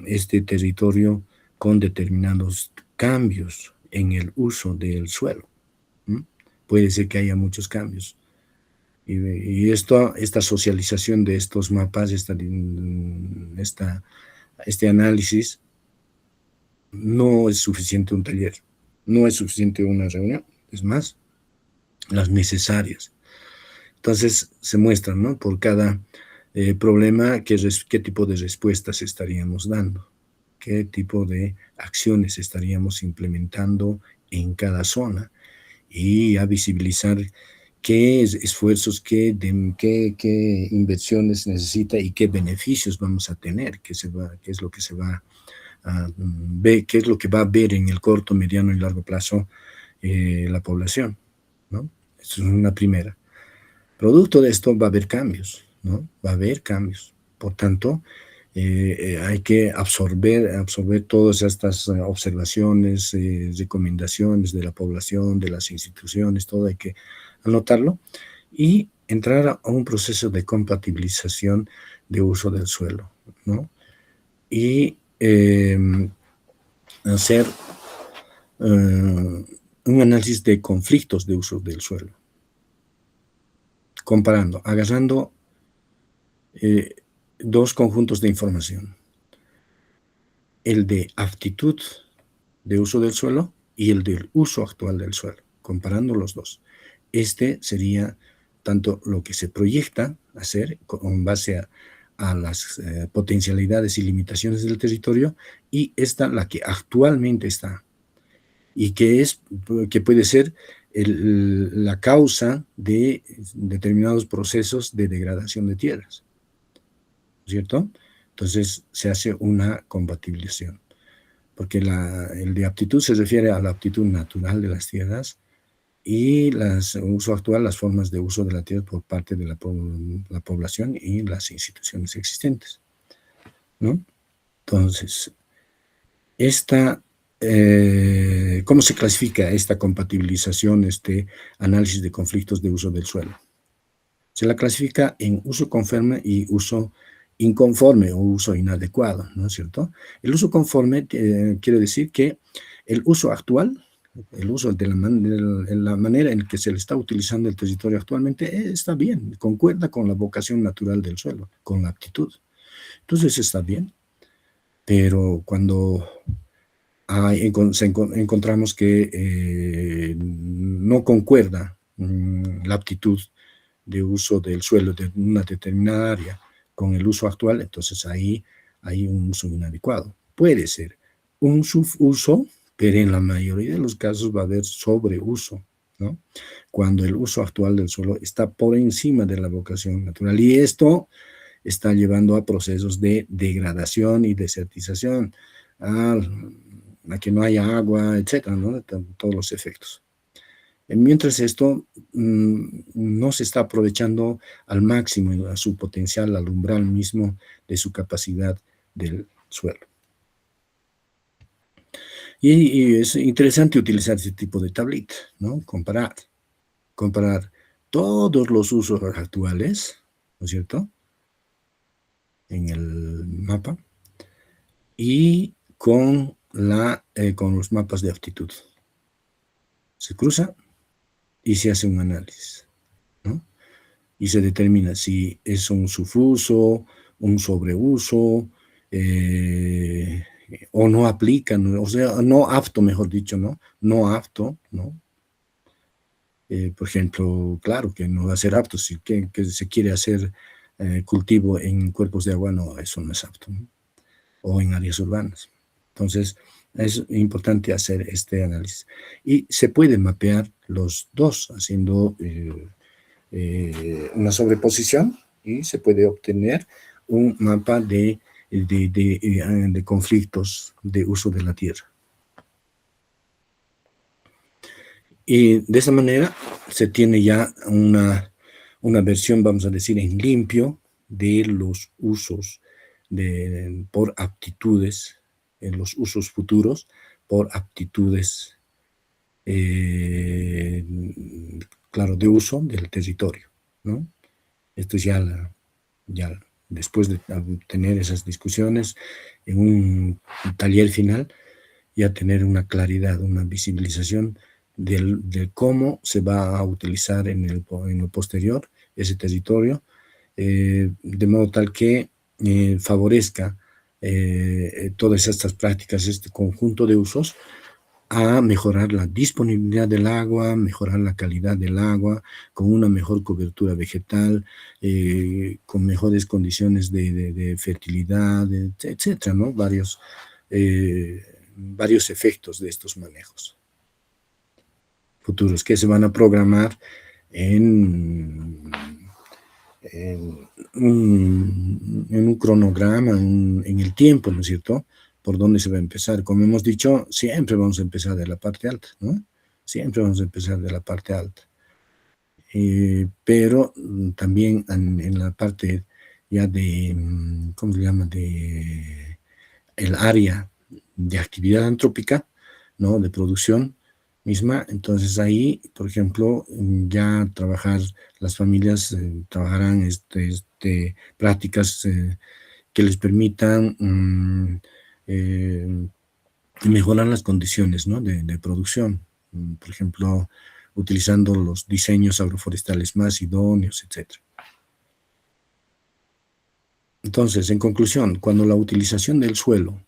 este territorio con determinados cambios en el uso del suelo. Puede ser que haya muchos cambios. Y esta socialización de estos mapas, este análisis, no es suficiente un taller, no es suficiente una reunión, es más, las necesarias. Entonces se muestran, ¿no? Por cada problema, qué tipo de respuestas estaríamos dando, qué tipo de acciones estaríamos implementando en cada zona y a visibilizar qué esfuerzos, qué inversiones necesita y qué beneficios vamos a tener, qué es lo que se va a ver, qué es lo que va a ver en el corto, mediano y largo plazo la población, ¿no? Esto es una primera. Producto de esto va a haber cambios, ¿no? Va a haber cambios. Por tanto, hay que absorber todas estas observaciones, recomendaciones de la población, de las instituciones, todo hay que anotarlo y entrar a un proceso de compatibilización de uso del suelo, ¿no? Y hacer un análisis de conflictos de uso del suelo, comparando, agarrando dos conjuntos de información, el de aptitud de uso del suelo y el del uso actual del suelo, comparando los dos. Este sería tanto lo que se proyecta hacer con base a las potencialidades y limitaciones del territorio y la que actualmente está y que puede ser la causa de determinados procesos de degradación de tierras, ¿cierto? Entonces se hace una compatibilización, porque el de aptitud se refiere a la aptitud natural de las tierras y uso actual, las formas de uso de la tierra por parte de la población y las instituciones existentes, ¿no? Entonces, ¿cómo se clasifica esta compatibilización, este análisis de conflictos de uso del suelo? Se la clasifica en uso conforme y uso inconforme o uso inadecuado, ¿no es cierto? El uso conforme quiere decir que el uso actual, el uso de la manera en que se le está utilizando el territorio actualmente está bien, concuerda con la vocación natural del suelo, con la aptitud. Entonces está bien, pero cuando encontramos que no concuerda la aptitud de uso del suelo de una determinada área con el uso actual, entonces ahí hay un uso inadecuado. Puede ser un subuso, pero en la mayoría de los casos va a haber sobreuso, ¿no? Cuando el uso actual del suelo está por encima de la vocación natural. Y esto está llevando a procesos de degradación y desertización, a que no haya agua, etcétera, ¿no? Todos los efectos. Mientras esto no se está aprovechando al máximo a su potencial, al umbral mismo de su capacidad del suelo. Y es interesante utilizar ese tipo de tablita, ¿no? Comparar todos los usos actuales, ¿no es cierto?, en el mapa, y con los mapas de aptitud. Se cruza y se hace un análisis, ¿no? Y se determina si es un subuso, un sobreuso, o no aplican, o sea, no apto, mejor dicho, ¿no? No apto, ¿no? Por ejemplo, claro que no va a ser apto, si que se quiere hacer cultivo en cuerpos de agua, no, eso no es apto, ¿no? O en áreas urbanas. Entonces, es importante hacer este análisis. Y se puede mapear los dos haciendo una sobreposición y se puede obtener un mapa de conflictos de uso de la tierra. Y de esa manera se tiene ya una versión, vamos a decir, en limpio de los usos por aptitudes, en los usos futuros por aptitudes, claro, de uso del territorio, ¿no? Esto es ya después de tener esas discusiones en un taller final, ya tener una claridad, una visibilización de cómo se va a utilizar en lo posterior ese territorio, de modo tal que favorezca todas estas prácticas, este conjunto de usos, a mejorar la disponibilidad del agua, mejorar la calidad del agua, con una mejor cobertura vegetal, con mejores condiciones de fertilidad, etcétera, ¿no? Varios efectos de estos manejos futuros que se van a programar en un cronograma, en el tiempo, ¿no es cierto?, por dónde se va a empezar. Como hemos dicho, siempre vamos a empezar de la parte alta, ¿no? Siempre vamos a empezar de la parte alta. Pero también en la parte ya de, ¿cómo se llama?, de el área de actividad antrópica, ¿no?, de producción misma. Entonces ahí, por ejemplo, ya las familias trabajarán prácticas que les permitan mejorar las condiciones, ¿no?, de producción. Por ejemplo, utilizando los diseños agroforestales más idóneos, etc. Entonces, en conclusión, cuando la utilización del suelo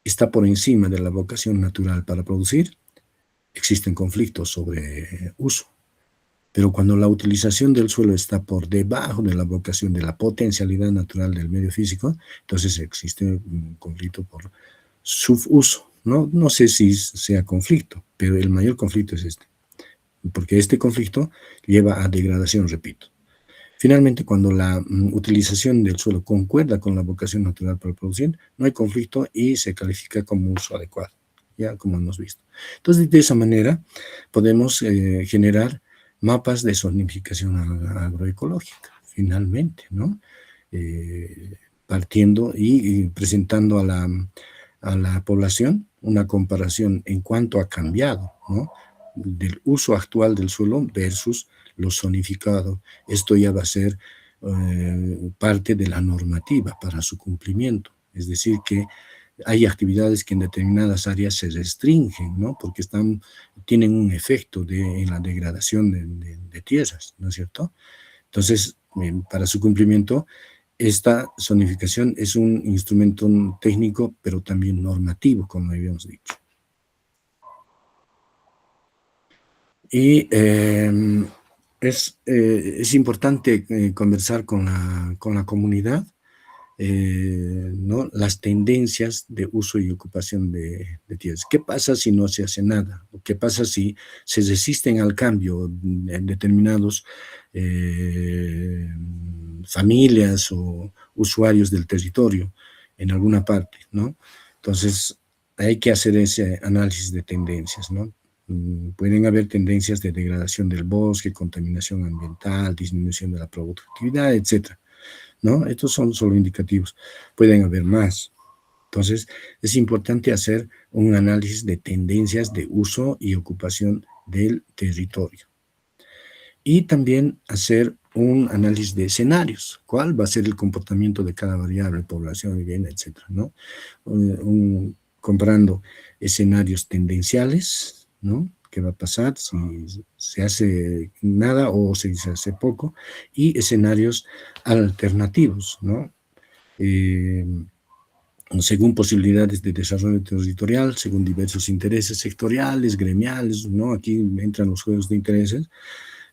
está por encima de la vocación natural para producir, existen conflictos sobre uso. Pero cuando la utilización del suelo está por debajo de la vocación de la potencialidad natural del medio físico, entonces existe un conflicto por subuso. No sé si sea conflicto, pero el mayor conflicto es este, porque este conflicto lleva a degradación, repito. Finalmente, cuando la utilización del suelo concuerda con la vocación natural para producir, no hay conflicto y se califica como uso adecuado, ya como hemos visto. Entonces, de esa manera podemos generar mapas de zonificación agroecológica, finalmente, ¿no? Partiendo y presentando a la población una comparación en cuanto ha cambiado, ¿no?, del uso actual del suelo versus lo zonificado. Esto ya va a ser parte de la normativa para su cumplimiento. Es decir, que hay actividades que en determinadas áreas se restringen, ¿no?, porque tienen un efecto en la degradación de tierras, ¿no es cierto? Entonces, para su cumplimiento, esta zonificación es un instrumento técnico, pero también normativo, como habíamos dicho. Y es importante conversar con la comunidad, ¿no?, las tendencias de uso y ocupación de tierras. ¿Qué pasa si no se hace nada? ¿Qué pasa si se resisten al cambio en determinados familias o usuarios del territorio en alguna parte, ¿no? Entonces, hay que hacer ese análisis de tendencias, ¿no? Pueden haber tendencias de degradación del bosque, contaminación ambiental, disminución de la productividad, etc., ¿no? Estos son solo indicativos. Pueden haber más. Entonces, es importante hacer un análisis de tendencias de uso y ocupación del territorio. Y también hacer un análisis de escenarios. ¿Cuál va a ser el comportamiento de cada variable, población, vivienda, etcétera, ¿no? Comparando escenarios tendenciales, ¿no? ¿Qué va a pasar si se hace nada o si se hace poco? Y escenarios alternativos, ¿no? Según posibilidades de desarrollo territorial, según diversos intereses sectoriales, gremiales, ¿no? Aquí entran los juegos de intereses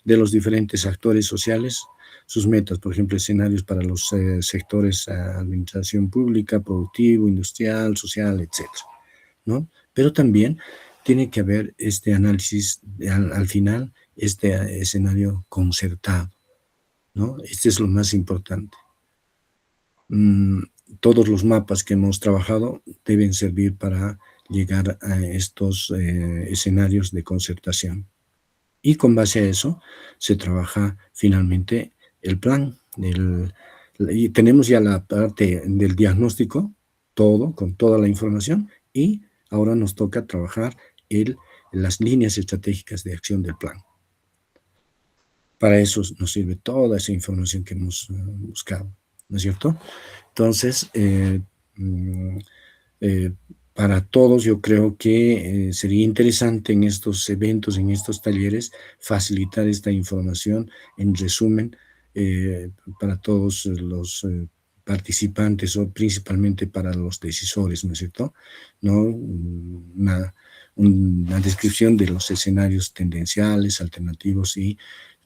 de los diferentes actores sociales, sus metas, por ejemplo, escenarios para los sectores administración pública, productivo, industrial, social, etcétera, ¿no? Pero también tiene que haber este análisis, al final, este escenario concertado, ¿no? Este es lo más importante. Todos los mapas que hemos trabajado deben servir para llegar a estos escenarios de concertación. Y con base a eso se trabaja finalmente el plan. Y tenemos ya la parte del diagnóstico, todo, con toda la información, y ahora nos toca trabajar las líneas estratégicas de acción del plan. Para eso nos sirve toda esa información que hemos buscado, ¿no es cierto? Entonces, para todos yo creo que sería interesante en estos eventos, en estos talleres, facilitar esta información en resumen para todos los participantes o principalmente para los decisores, ¿no es cierto? ¿No? Una descripción de los escenarios tendenciales, alternativos y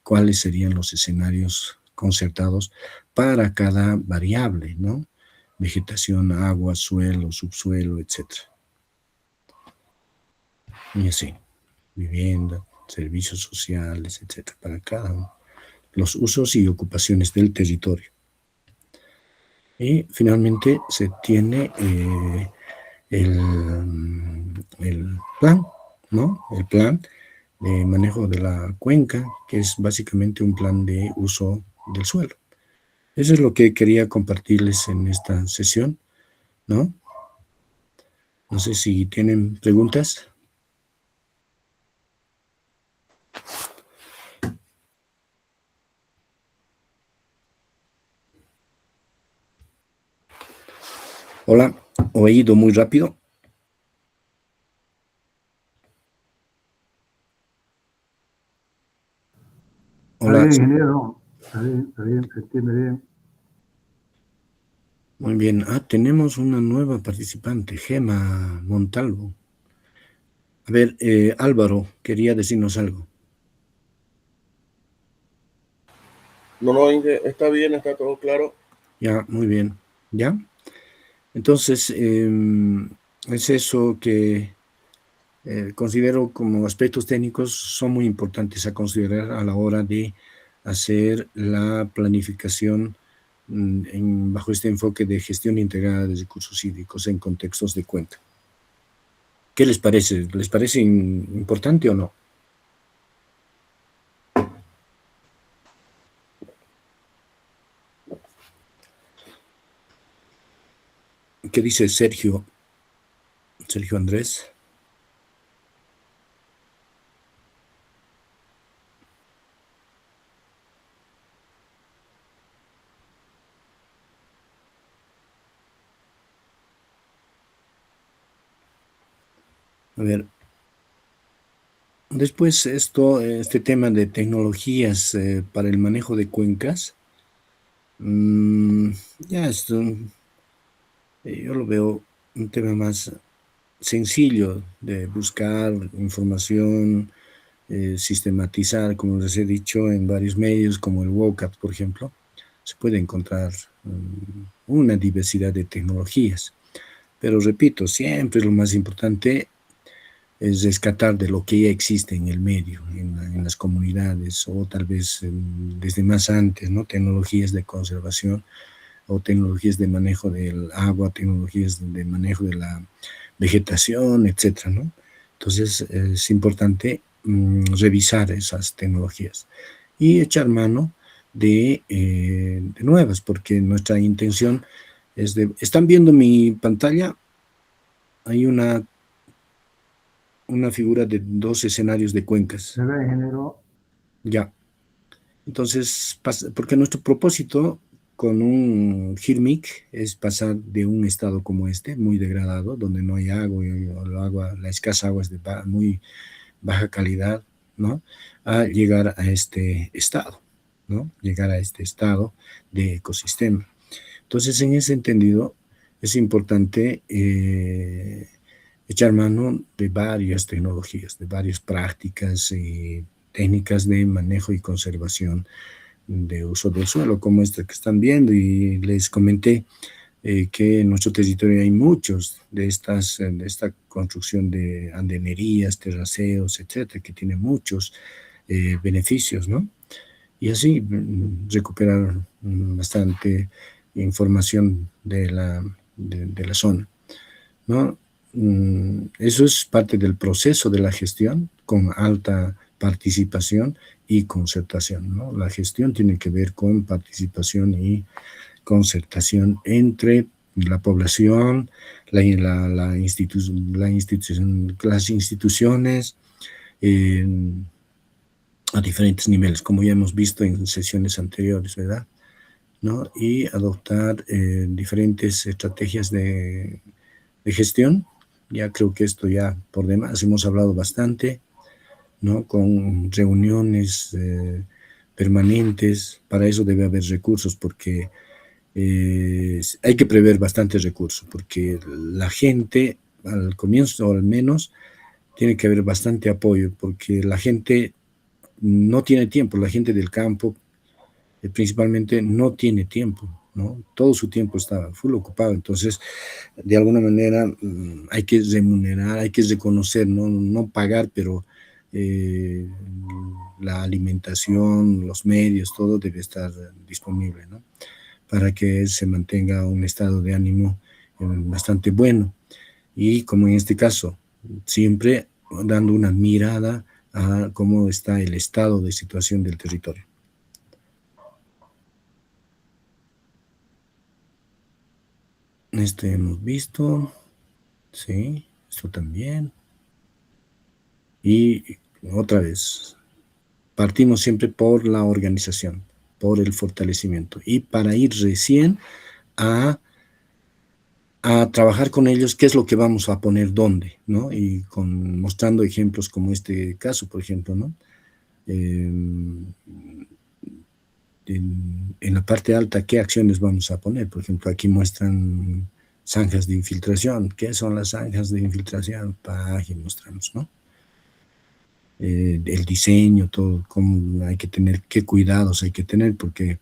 cuáles serían los escenarios concertados para cada variable, ¿no? Vegetación, agua, suelo, subsuelo, etc. Y así, vivienda, servicios sociales, etc. Para cada uno. Los usos y ocupaciones del territorio. Y finalmente se tiene el plan, ¿no? El plan de manejo de la cuenca, que es básicamente un plan de uso del suelo. Eso es lo que quería compartirles en esta sesión, ¿no? No sé si tienen preguntas. Hola, ¿he ido muy rápido? Hola. Está bien, ingeniero. Está bien, se entiende bien. Muy bien. Tenemos una nueva participante, Gema Montalvo. A ver, Álvaro, quería decirnos algo. No, está bien, está todo claro. Ya, muy bien. ¿Ya? Entonces, es eso que considero como aspectos técnicos son muy importantes a considerar a la hora de hacer la planificación bajo este enfoque de gestión integrada de recursos hídricos en contextos de cuenca. ¿Qué les parece? ¿Les parece importante o no? ¿Qué dice Sergio? Sergio Andrés. A ver, después este tema de tecnologías para el manejo de cuencas, ya esto, yo lo veo un tema más sencillo de buscar información, sistematizar, como les he dicho, en varios medios como el WOCAT, por ejemplo, se puede encontrar una diversidad de tecnologías. Pero repito, siempre lo más importante es rescatar de lo que ya existe en el medio, en las comunidades, o tal vez desde más antes, ¿no? Tecnologías de conservación o tecnologías de manejo del agua, tecnologías de manejo de la vegetación, etcétera, ¿no? Entonces es importante revisar esas tecnologías y echar mano de nuevas, porque nuestra intención es de... ¿Están viendo mi pantalla? Hay una figura de 2 escenarios de cuencas. Se ve, ingeniero. Ya. Entonces, porque nuestro propósito con un HIRMIC es pasar de un estado como este, muy degradado, donde no hay agua, la escasa agua es de muy baja calidad, ¿no? A llegar a este estado, ¿no? Llegar a este estado de ecosistema. Entonces, en ese entendido, es importante echar mano de varias tecnologías, de varias prácticas y técnicas de manejo y conservación de uso del suelo, como esta que están viendo, y les comenté que en nuestro territorio hay muchos de esta construcción de andenerías, terraceos, etcétera, que tiene muchos beneficios, ¿no? Y así recuperar bastante información de la zona, ¿no? Eso es parte del proceso de la gestión con alta participación y concertación, ¿no? La gestión tiene que ver con participación y concertación entre la población, las instituciones a diferentes niveles, como ya hemos visto en sesiones anteriores, ¿verdad? ¿No? Y adoptar diferentes estrategias de gestión. Ya creo que esto ya por demás hemos hablado bastante, ¿no? Con reuniones permanentes. Para eso debe haber recursos, porque hay que prever bastantes recursos, porque la gente al comienzo, o al menos, tiene que haber bastante apoyo, porque la gente no tiene tiempo, la gente del campo principalmente no tiene tiempo, ¿no? Todo su tiempo está full ocupado. Entonces, de alguna manera hay que remunerar, hay que reconocer, no pagar, pero la alimentación, los medios, todo debe estar disponible, ¿no? Para que se mantenga un estado de ánimo bastante bueno. Y como en este caso, siempre dando una mirada a cómo está el estado de situación del territorio. Este hemos visto, sí, esto también. Y otra vez, partimos siempre por la organización, por el fortalecimiento, y para ir recién a trabajar con ellos qué es lo que vamos a poner dónde, ¿no? Y mostrando ejemplos como este caso, por ejemplo, ¿no? En la parte alta, ¿qué acciones vamos a poner? Por ejemplo, aquí muestran zanjas de infiltración. ¿Qué son las zanjas de infiltración? Aquí mostramos, ¿no? El diseño, todo, cómo hay que tener, qué cuidados hay que tener, porque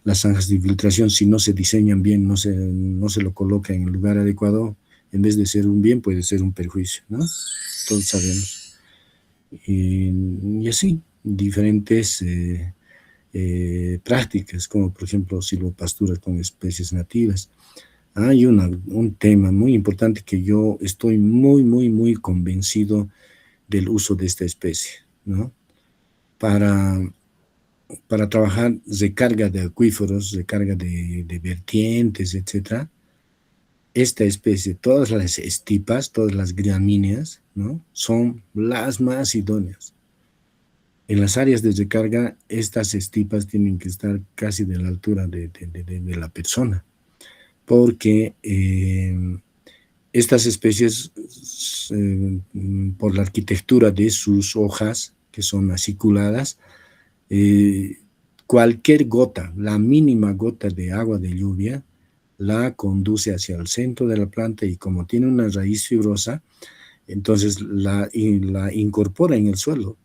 las zanjas de infiltración, si no se diseñan bien, no se lo coloca en el lugar adecuado, en vez de ser un bien, puede ser un perjuicio, ¿no? Todos sabemos. Y así, diferentes prácticas, como por ejemplo silvopastura con especies nativas. Hay un tema muy importante que yo estoy muy convencido del uso de esta especie, ¿no? Para trabajar recarga de acuíferos, recarga de vertientes, etc. Esta especie, todas las estipas, todas las gramíneas, ¿no? Son las más idóneas. En las áreas de recarga, estas estipas tienen que estar casi de la altura de la persona, porque estas especies, por la arquitectura de sus hojas, que son aciculadas, cualquier gota, la mínima gota de agua de lluvia, la conduce hacia el centro de la planta, y como tiene una raíz fibrosa, entonces la incorpora en el suelo,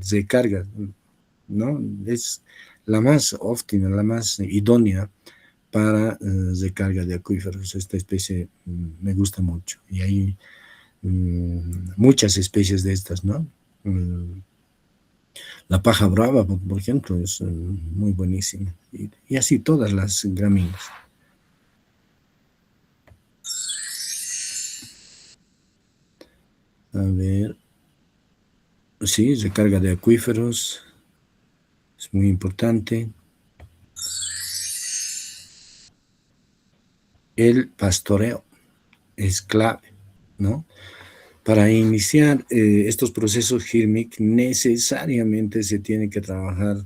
recarga, ¿no? Es la más óptima, la más idónea para recarga de acuíferos. Esta especie me gusta mucho, y hay muchas especies de estas, ¿no? La paja brava, por ejemplo, es muy buenísima, y así todas las gramíneas. A ver, Sí, recarga de acuíferos, es muy importante. El pastoreo es clave, ¿no? Para iniciar estos procesos GIRMIC necesariamente se tiene que trabajar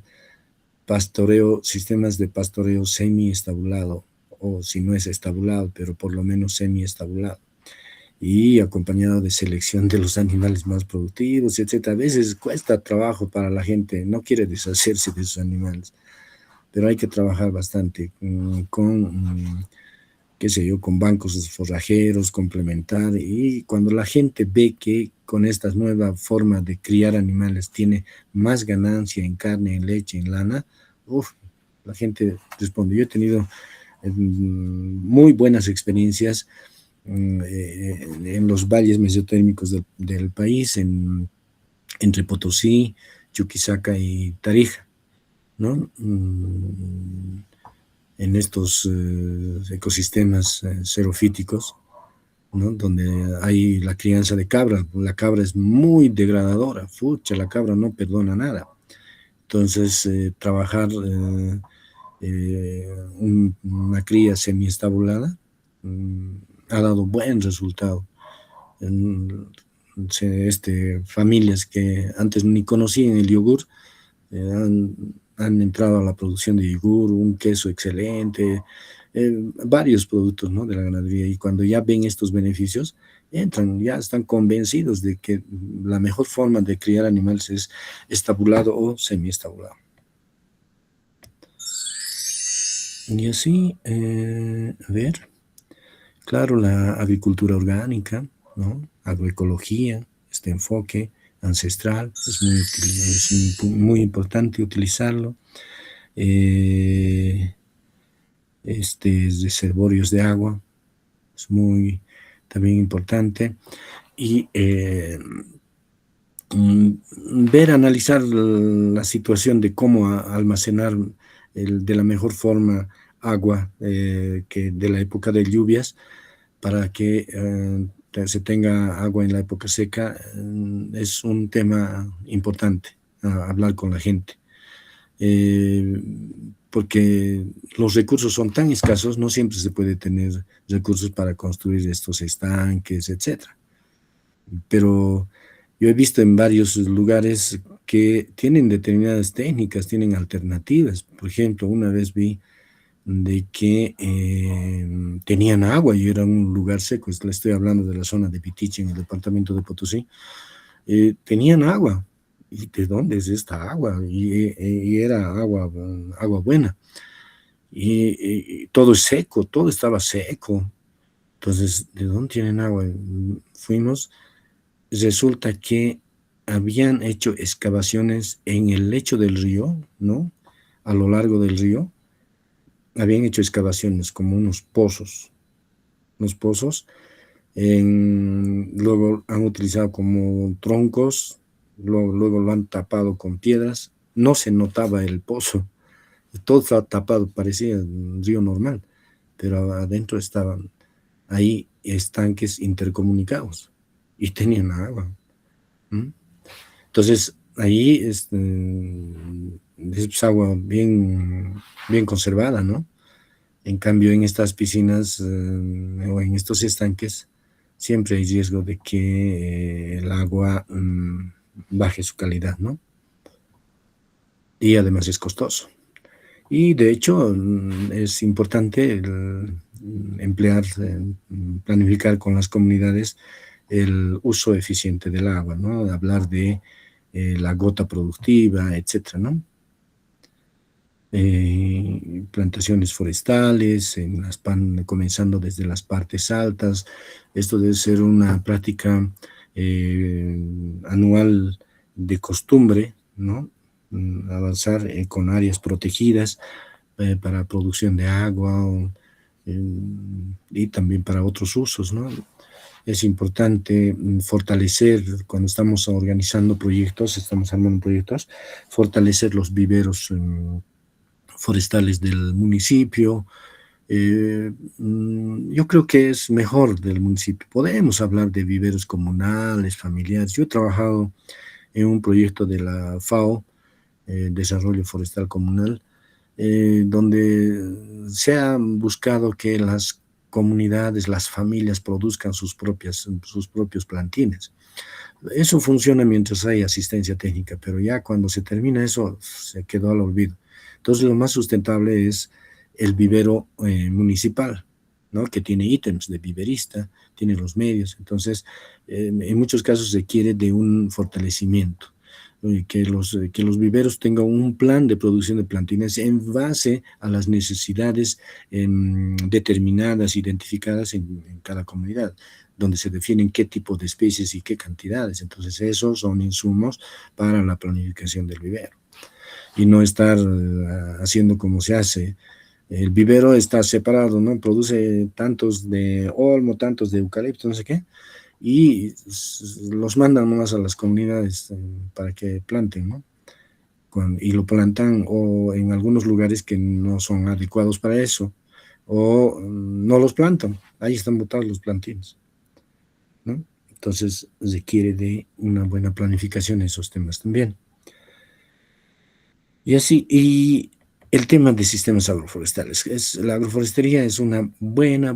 pastoreo, sistemas de pastoreo semi-estabulado, o si no es estabulado, pero por lo menos semi-estabulado, y acompañado de selección de los animales más productivos, etc. A veces cuesta trabajo para la gente, no quiere deshacerse de sus animales, pero hay que trabajar bastante con qué sé yo, con bancos forrajeros, complementar, y cuando la gente ve que con esta nueva forma de criar animales tiene más ganancia en carne, en leche, en lana, la gente responde. Yo he tenido muy buenas experiencias en los valles mesotérmicos del país, entre Potosí, Chuquisaca y Tarija, ¿no? En estos ecosistemas xerofíticos, ¿no? Donde hay la crianza de cabra. La cabra es muy degradadora, fucha, la cabra no perdona nada. Entonces, trabajar una cría semiestabulada ha dado buen resultado. Familias que antes ni conocían el yogur han entrado a la producción de yogur, un queso excelente, varios productos, ¿no?, de la ganadería, y cuando ya ven estos beneficios, entran, ya están convencidos de que la mejor forma de criar animales es estabulado o semiestabulado. Y así, a ver, claro, la avicultura orgánica, ¿no?, agroecología, este enfoque ancestral, es muy importante utilizarlo. Reservorios de agua, es muy también importante. Y analizar la situación de cómo almacenar de la mejor forma agua que de la época de lluvias, para que se tenga agua en la época seca, es un tema importante hablar con la gente. Porque los recursos son tan escasos, no siempre se puede tener recursos para construir estos estanques, etc. Pero yo he visto en varios lugares que tienen determinadas técnicas, tienen alternativas. Por ejemplo, una vez vi de que tenían agua y era un lugar seco. Le estoy hablando de la zona de Pitiche, en el departamento de Potosí. Tenían agua. ¿Y de dónde es esta agua? Y era agua buena. Y todo es seco, todo estaba seco. Entonces, ¿de dónde tienen agua? Fuimos, resulta que habían hecho excavaciones en el lecho del río, ¿no? A lo largo del río, habían hecho excavaciones como unos pozos. Luego han utilizado como troncos, luego lo han tapado con piedras, no se notaba el pozo, todo estaba tapado, parecía un río normal, pero adentro estaban ahí estanques intercomunicados y tenían agua. Entonces, ahí es agua bien conservada, ¿no? En cambio, en estas piscinas o en estos estanques, siempre hay riesgo de que el agua baje su calidad, ¿no? Y además es costoso. Y de hecho es importante emplear, planificar con las comunidades el uso eficiente del agua, ¿no? Hablar de la gota productiva, etcétera, ¿no? Plantaciones forestales, comenzando desde las partes altas. Esto debe ser una práctica anual de costumbre, ¿no? Avanzar con áreas protegidas para producción de agua y también para otros usos, ¿no? Es importante fortalecer, cuando estamos organizando proyectos, estamos armando proyectos, fortalecer los viveros forestales del municipio. Yo creo que es mejor del municipio. Podemos hablar de viveros comunales, familiares. Yo he trabajado en un proyecto de la FAO, Desarrollo Forestal Comunal, donde se ha buscado que las comunidades, las familias produzcan sus propios plantines. Eso funciona mientras hay asistencia técnica, pero ya cuando se termina eso, se quedó al olvido. Entonces, lo más sustentable es el vivero municipal, ¿no? Que tiene ítems de viverista, tiene los medios. Entonces, en muchos casos se requiere de un fortalecimiento, que los viveros tengan un plan de producción de plantines en base a las necesidades determinadas, identificadas en cada comunidad, donde se definen qué tipo de especies y qué cantidades. Entonces, esos son insumos para la planificación del vivero. Y no estar haciendo como se hace. El vivero está separado, ¿no? Produce tantos de olmo, tantos de eucalipto, no sé qué, y los mandan nomás a las comunidades para que planten, ¿no? Y lo plantan o en algunos lugares que no son adecuados para eso, o no los plantan, ahí están botados los plantines, ¿no? Entonces requiere de una buena planificación en esos temas también. Y así, y el tema de sistemas agroforestales. La agroforestería es una buena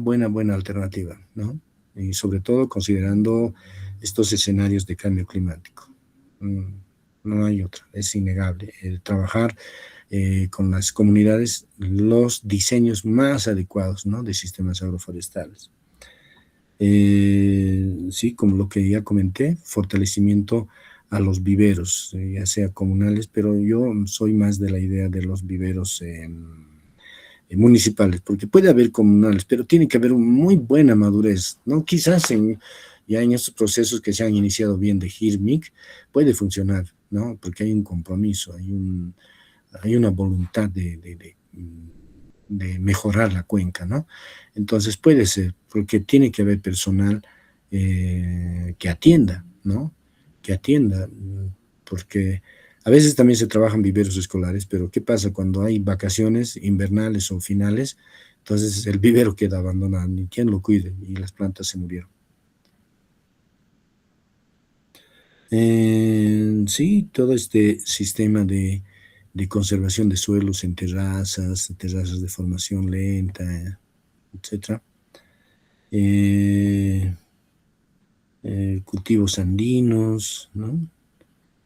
alternativa, ¿no? Y sobre todo considerando estos escenarios de cambio climático. No hay otra, es innegable. Trabajar con las comunidades los diseños más adecuados, ¿no? De sistemas agroforestales. Sí, como lo que ya comenté, fortalecimiento a los viveros, ya sea comunales, pero yo soy más de la idea de los viveros municipales, porque puede haber comunales, pero tiene que haber una muy buena madurez, ¿no? Quizás ya en estos procesos que se han iniciado bien de HIRMIC, puede funcionar, ¿no? Porque hay un compromiso, hay una voluntad de mejorar la cuenca, ¿no? Entonces puede ser, porque tiene que haber personal que atienda, ¿no? Que atienda, porque a veces también se trabajan viveros escolares, pero ¿qué pasa cuando hay vacaciones invernales o finales? Entonces el vivero queda abandonado, ni quien lo cuide, y las plantas se murieron. Sí, todo este sistema de conservación de suelos en terrazas de formación lenta, etc. Cultivos andinos, ¿no?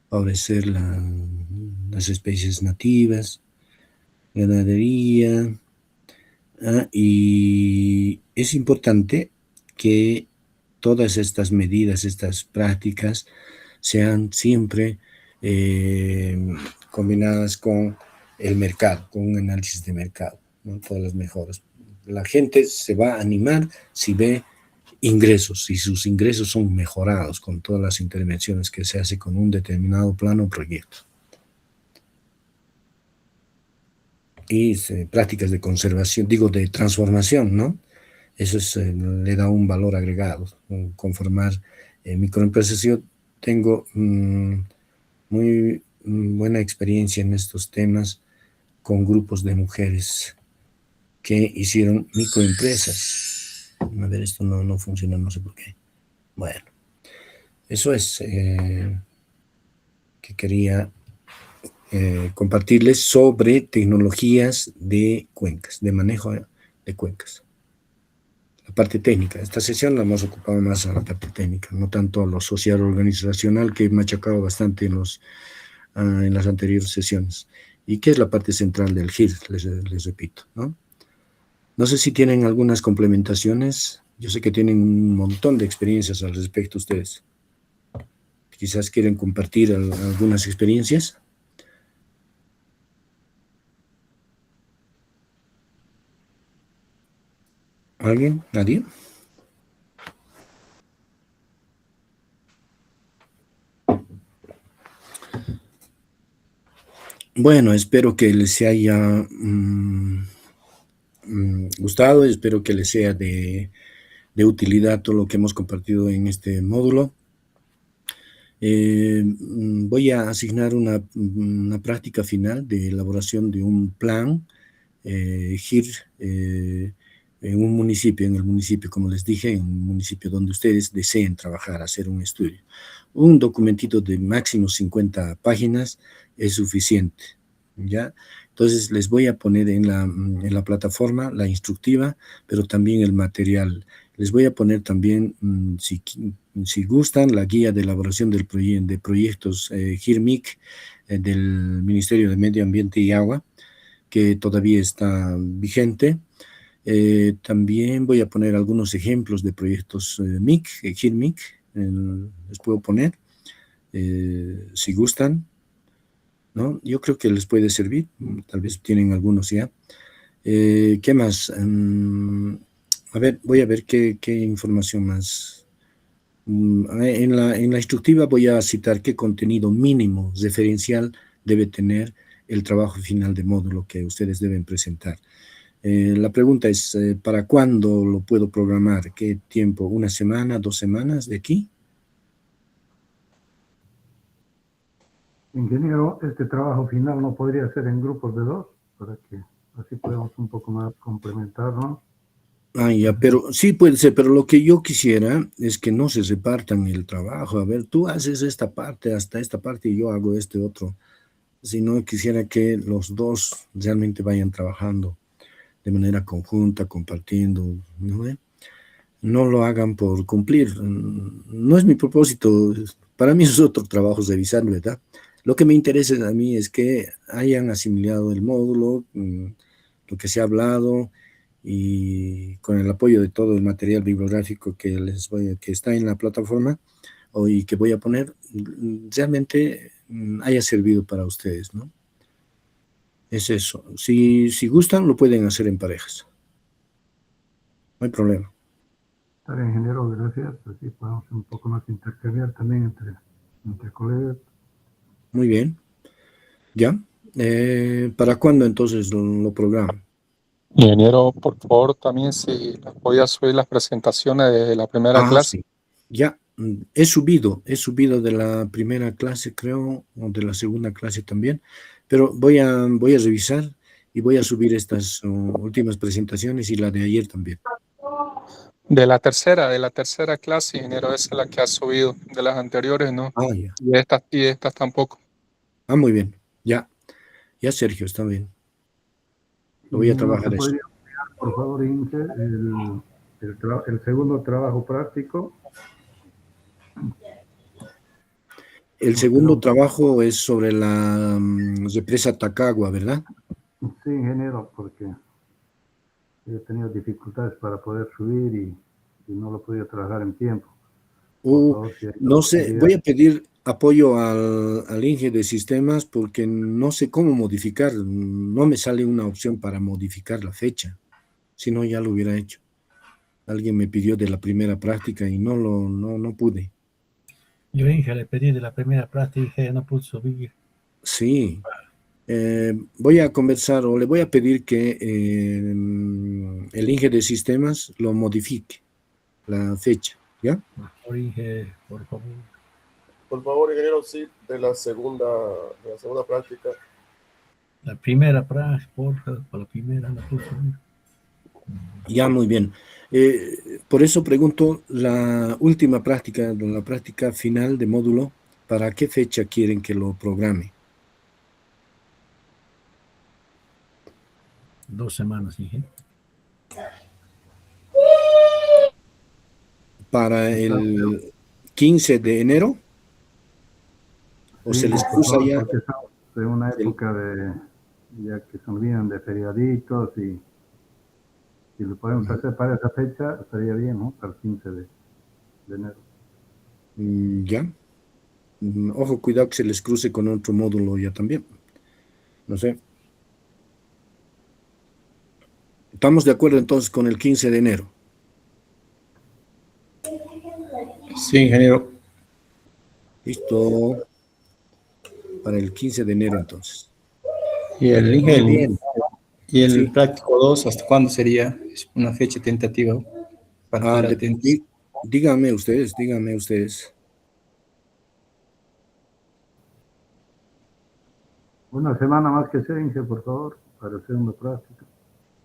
Favorecer las especies nativas, ganadería, y es importante que todas estas medidas, estas prácticas, sean siempre combinadas con el mercado, con un análisis de mercado, ¿no? Todas las mejoras. La gente se va a animar si ve ingresos, si sus ingresos son mejorados con todas las intervenciones que se hace con un determinado plano o proyecto. Y prácticas de conservación, digo, de transformación, ¿no? Eso le da un valor agregado, conformar microempresas. Yo tengo muy buena experiencia en estos temas con grupos de mujeres que hicieron microempresas. A ver, esto no funciona, no sé por qué. Bueno, eso es que quería compartirles sobre tecnologías de cuencas, de manejo de cuencas. La parte técnica. Esta sesión la hemos ocupado más a la parte técnica, no tanto a lo social organizacional que he machacado bastante en las anteriores sesiones, y que es la parte central del GIR, les repito, ¿no? No sé si tienen algunas complementaciones. Yo sé que tienen un montón de experiencias al respecto ustedes. Quizás quieren compartir algunas experiencias. ¿Alguien? ¿Nadie? Bueno, espero que les haya gustado, espero que les sea de utilidad todo lo que hemos compartido en este módulo. Voy a asignar una práctica final de elaboración de un plan GIR en un municipio, en el municipio, como les dije, en un municipio donde ustedes deseen trabajar, hacer un estudio. Un documentito de máximo 50 páginas es suficiente, ¿ya? Entonces les voy a poner en la plataforma la instructiva, pero también el material. Les voy a poner también, si gustan, la guía de elaboración de proyectos GIRMIC del Ministerio de Medio Ambiente y Agua, que todavía está vigente. También voy a poner algunos ejemplos de proyectos GIRMIC, les puedo poner, si gustan, ¿no? Yo creo que les puede servir, tal vez tienen algunos ya. ¿Qué más? A ver, voy a ver qué información más. En la instructiva voy a citar qué contenido mínimo referencial debe tener el trabajo final de módulo que ustedes deben presentar. La pregunta es, ¿para cuándo lo puedo programar? ¿Qué tiempo? ¿Una semana, 2 semanas de aquí? Ingeniero, este trabajo final no podría ser en grupos de 2, para que así podamos un poco más complementarnos. Ya, pero sí puede ser, pero lo que yo quisiera es que no se repartan el trabajo. A ver, tú haces esta parte, hasta esta parte, y yo hago este otro. Sino quisiera que los dos realmente vayan trabajando de manera conjunta, compartiendo, ¿no? No lo hagan por cumplir. No es mi propósito. Para mí es otro trabajo revisar, ¿verdad? Lo que me interesa a mí es que hayan asimilado el módulo, lo que se ha hablado, y con el apoyo de todo el material bibliográfico que que está en la plataforma y que voy a poner, realmente haya servido para ustedes, ¿no? Es eso. Si gustan, lo pueden hacer en parejas. No hay problema. Está bien, ingeniero, gracias. Así podemos un poco más intercambiar también entre colegas. Muy bien. ¿Ya? ¿Para cuándo entonces lo programan? Ingeniero, por favor, también si voy a subir las presentaciones de la primera clase. Sí. Ya. He subido de la primera clase, creo, o de la segunda clase también, pero voy a revisar y voy a subir estas últimas presentaciones y la de ayer también. De la tercera clase, ingeniero, esa es la que ha subido. De las anteriores, ¿no? Ya. Y de estas tampoco. Muy bien. Ya, Sergio, está bien. Lo voy a trabajar eso. ¿Podría enviar, por favor, Inge, el segundo trabajo práctico? El segundo trabajo es sobre la represa Tacagua, ¿verdad? Sí, ingeniero, porque he tenido dificultades para poder subir y no lo he podido trabajar en tiempo. Por favor, si hay No sé, posibilidad. voy a pedir apoyo al Inge de sistemas porque no sé cómo modificar, no me sale una opción para modificar la fecha, si no ya lo hubiera hecho. Alguien me pidió de la primera práctica y no pude. Yo, Inge, le pedí de la primera práctica y dije, no pude subir. Sí, voy a conversar o le voy a pedir que el Inge de sistemas lo modifique, la fecha, ¿ya? Por Inge, por favor. Por favor, ingeniero, sí, de la segunda práctica. La primera práctica, por la primera no pude subir. Ya, muy bien. Por eso pregunto, la última práctica, la práctica final de módulo, ¿para qué fecha quieren que lo programe? 2 semanas, dije. ¿Para el 15 de enero? ¿O se les cruza ya? Porque estamos en una época ya que se olvidan de feriaditos y si lo podemos hacer para esa fecha, estaría bien, ¿no? Para el 15 de enero. Ya. Ojo, cuidado que se les cruce con otro módulo ya también. No sé. ¿Estamos de acuerdo entonces con el 15 de enero? Sí, ingeniero. Listo. Para el 15 de enero entonces. Y el Muy bien. y el Sí. práctico 2, ¿hasta cuándo sería? Es una fecha tentativa para estar atentos. Díganme ustedes. Una semana más que sea, Inge, por favor, para el segundo práctico.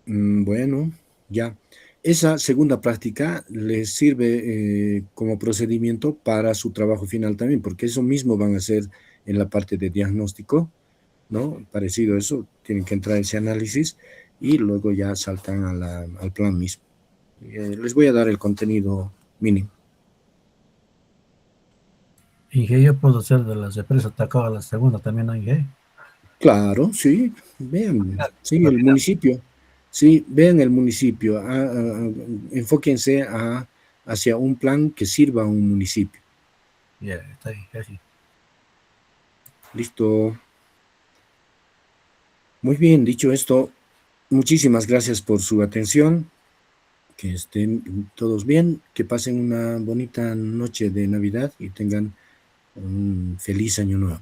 Bueno, ya. esa segunda práctica les sirve como procedimiento para su trabajo final también, porque eso mismo van a hacer en la parte de diagnóstico, ¿no? Parecido a eso, tienen que entrar a ese análisis y luego ya saltan al plan mismo. Les voy a dar el contenido mínimo. Inge, yo puedo hacer de las empresas atacado a la segunda también, ¿no, Inge? Claro, sí, vean, sí, el municipio, sí, vean el municipio, enfóquense hacia un plan que sirva a un municipio. Ya, está ahí, casi. Listo. Muy bien, dicho esto, muchísimas gracias por su atención, que estén todos bien, que pasen una bonita noche de Navidad y tengan un feliz año nuevo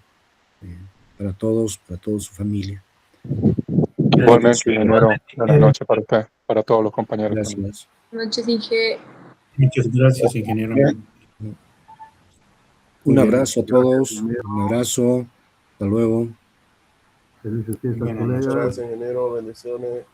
para todos, para toda su familia. Igualmente, ingeniero, buenas noches para usted, para todos los compañeros también. Gracias. Buenas noches, Inge. Muchas gracias, ingeniero. Un Muy bien. abrazo a todos, un abrazo, hasta luego. Felices fiestas, Buenas colegas. Muchas gracias, ingeniero. Bendiciones.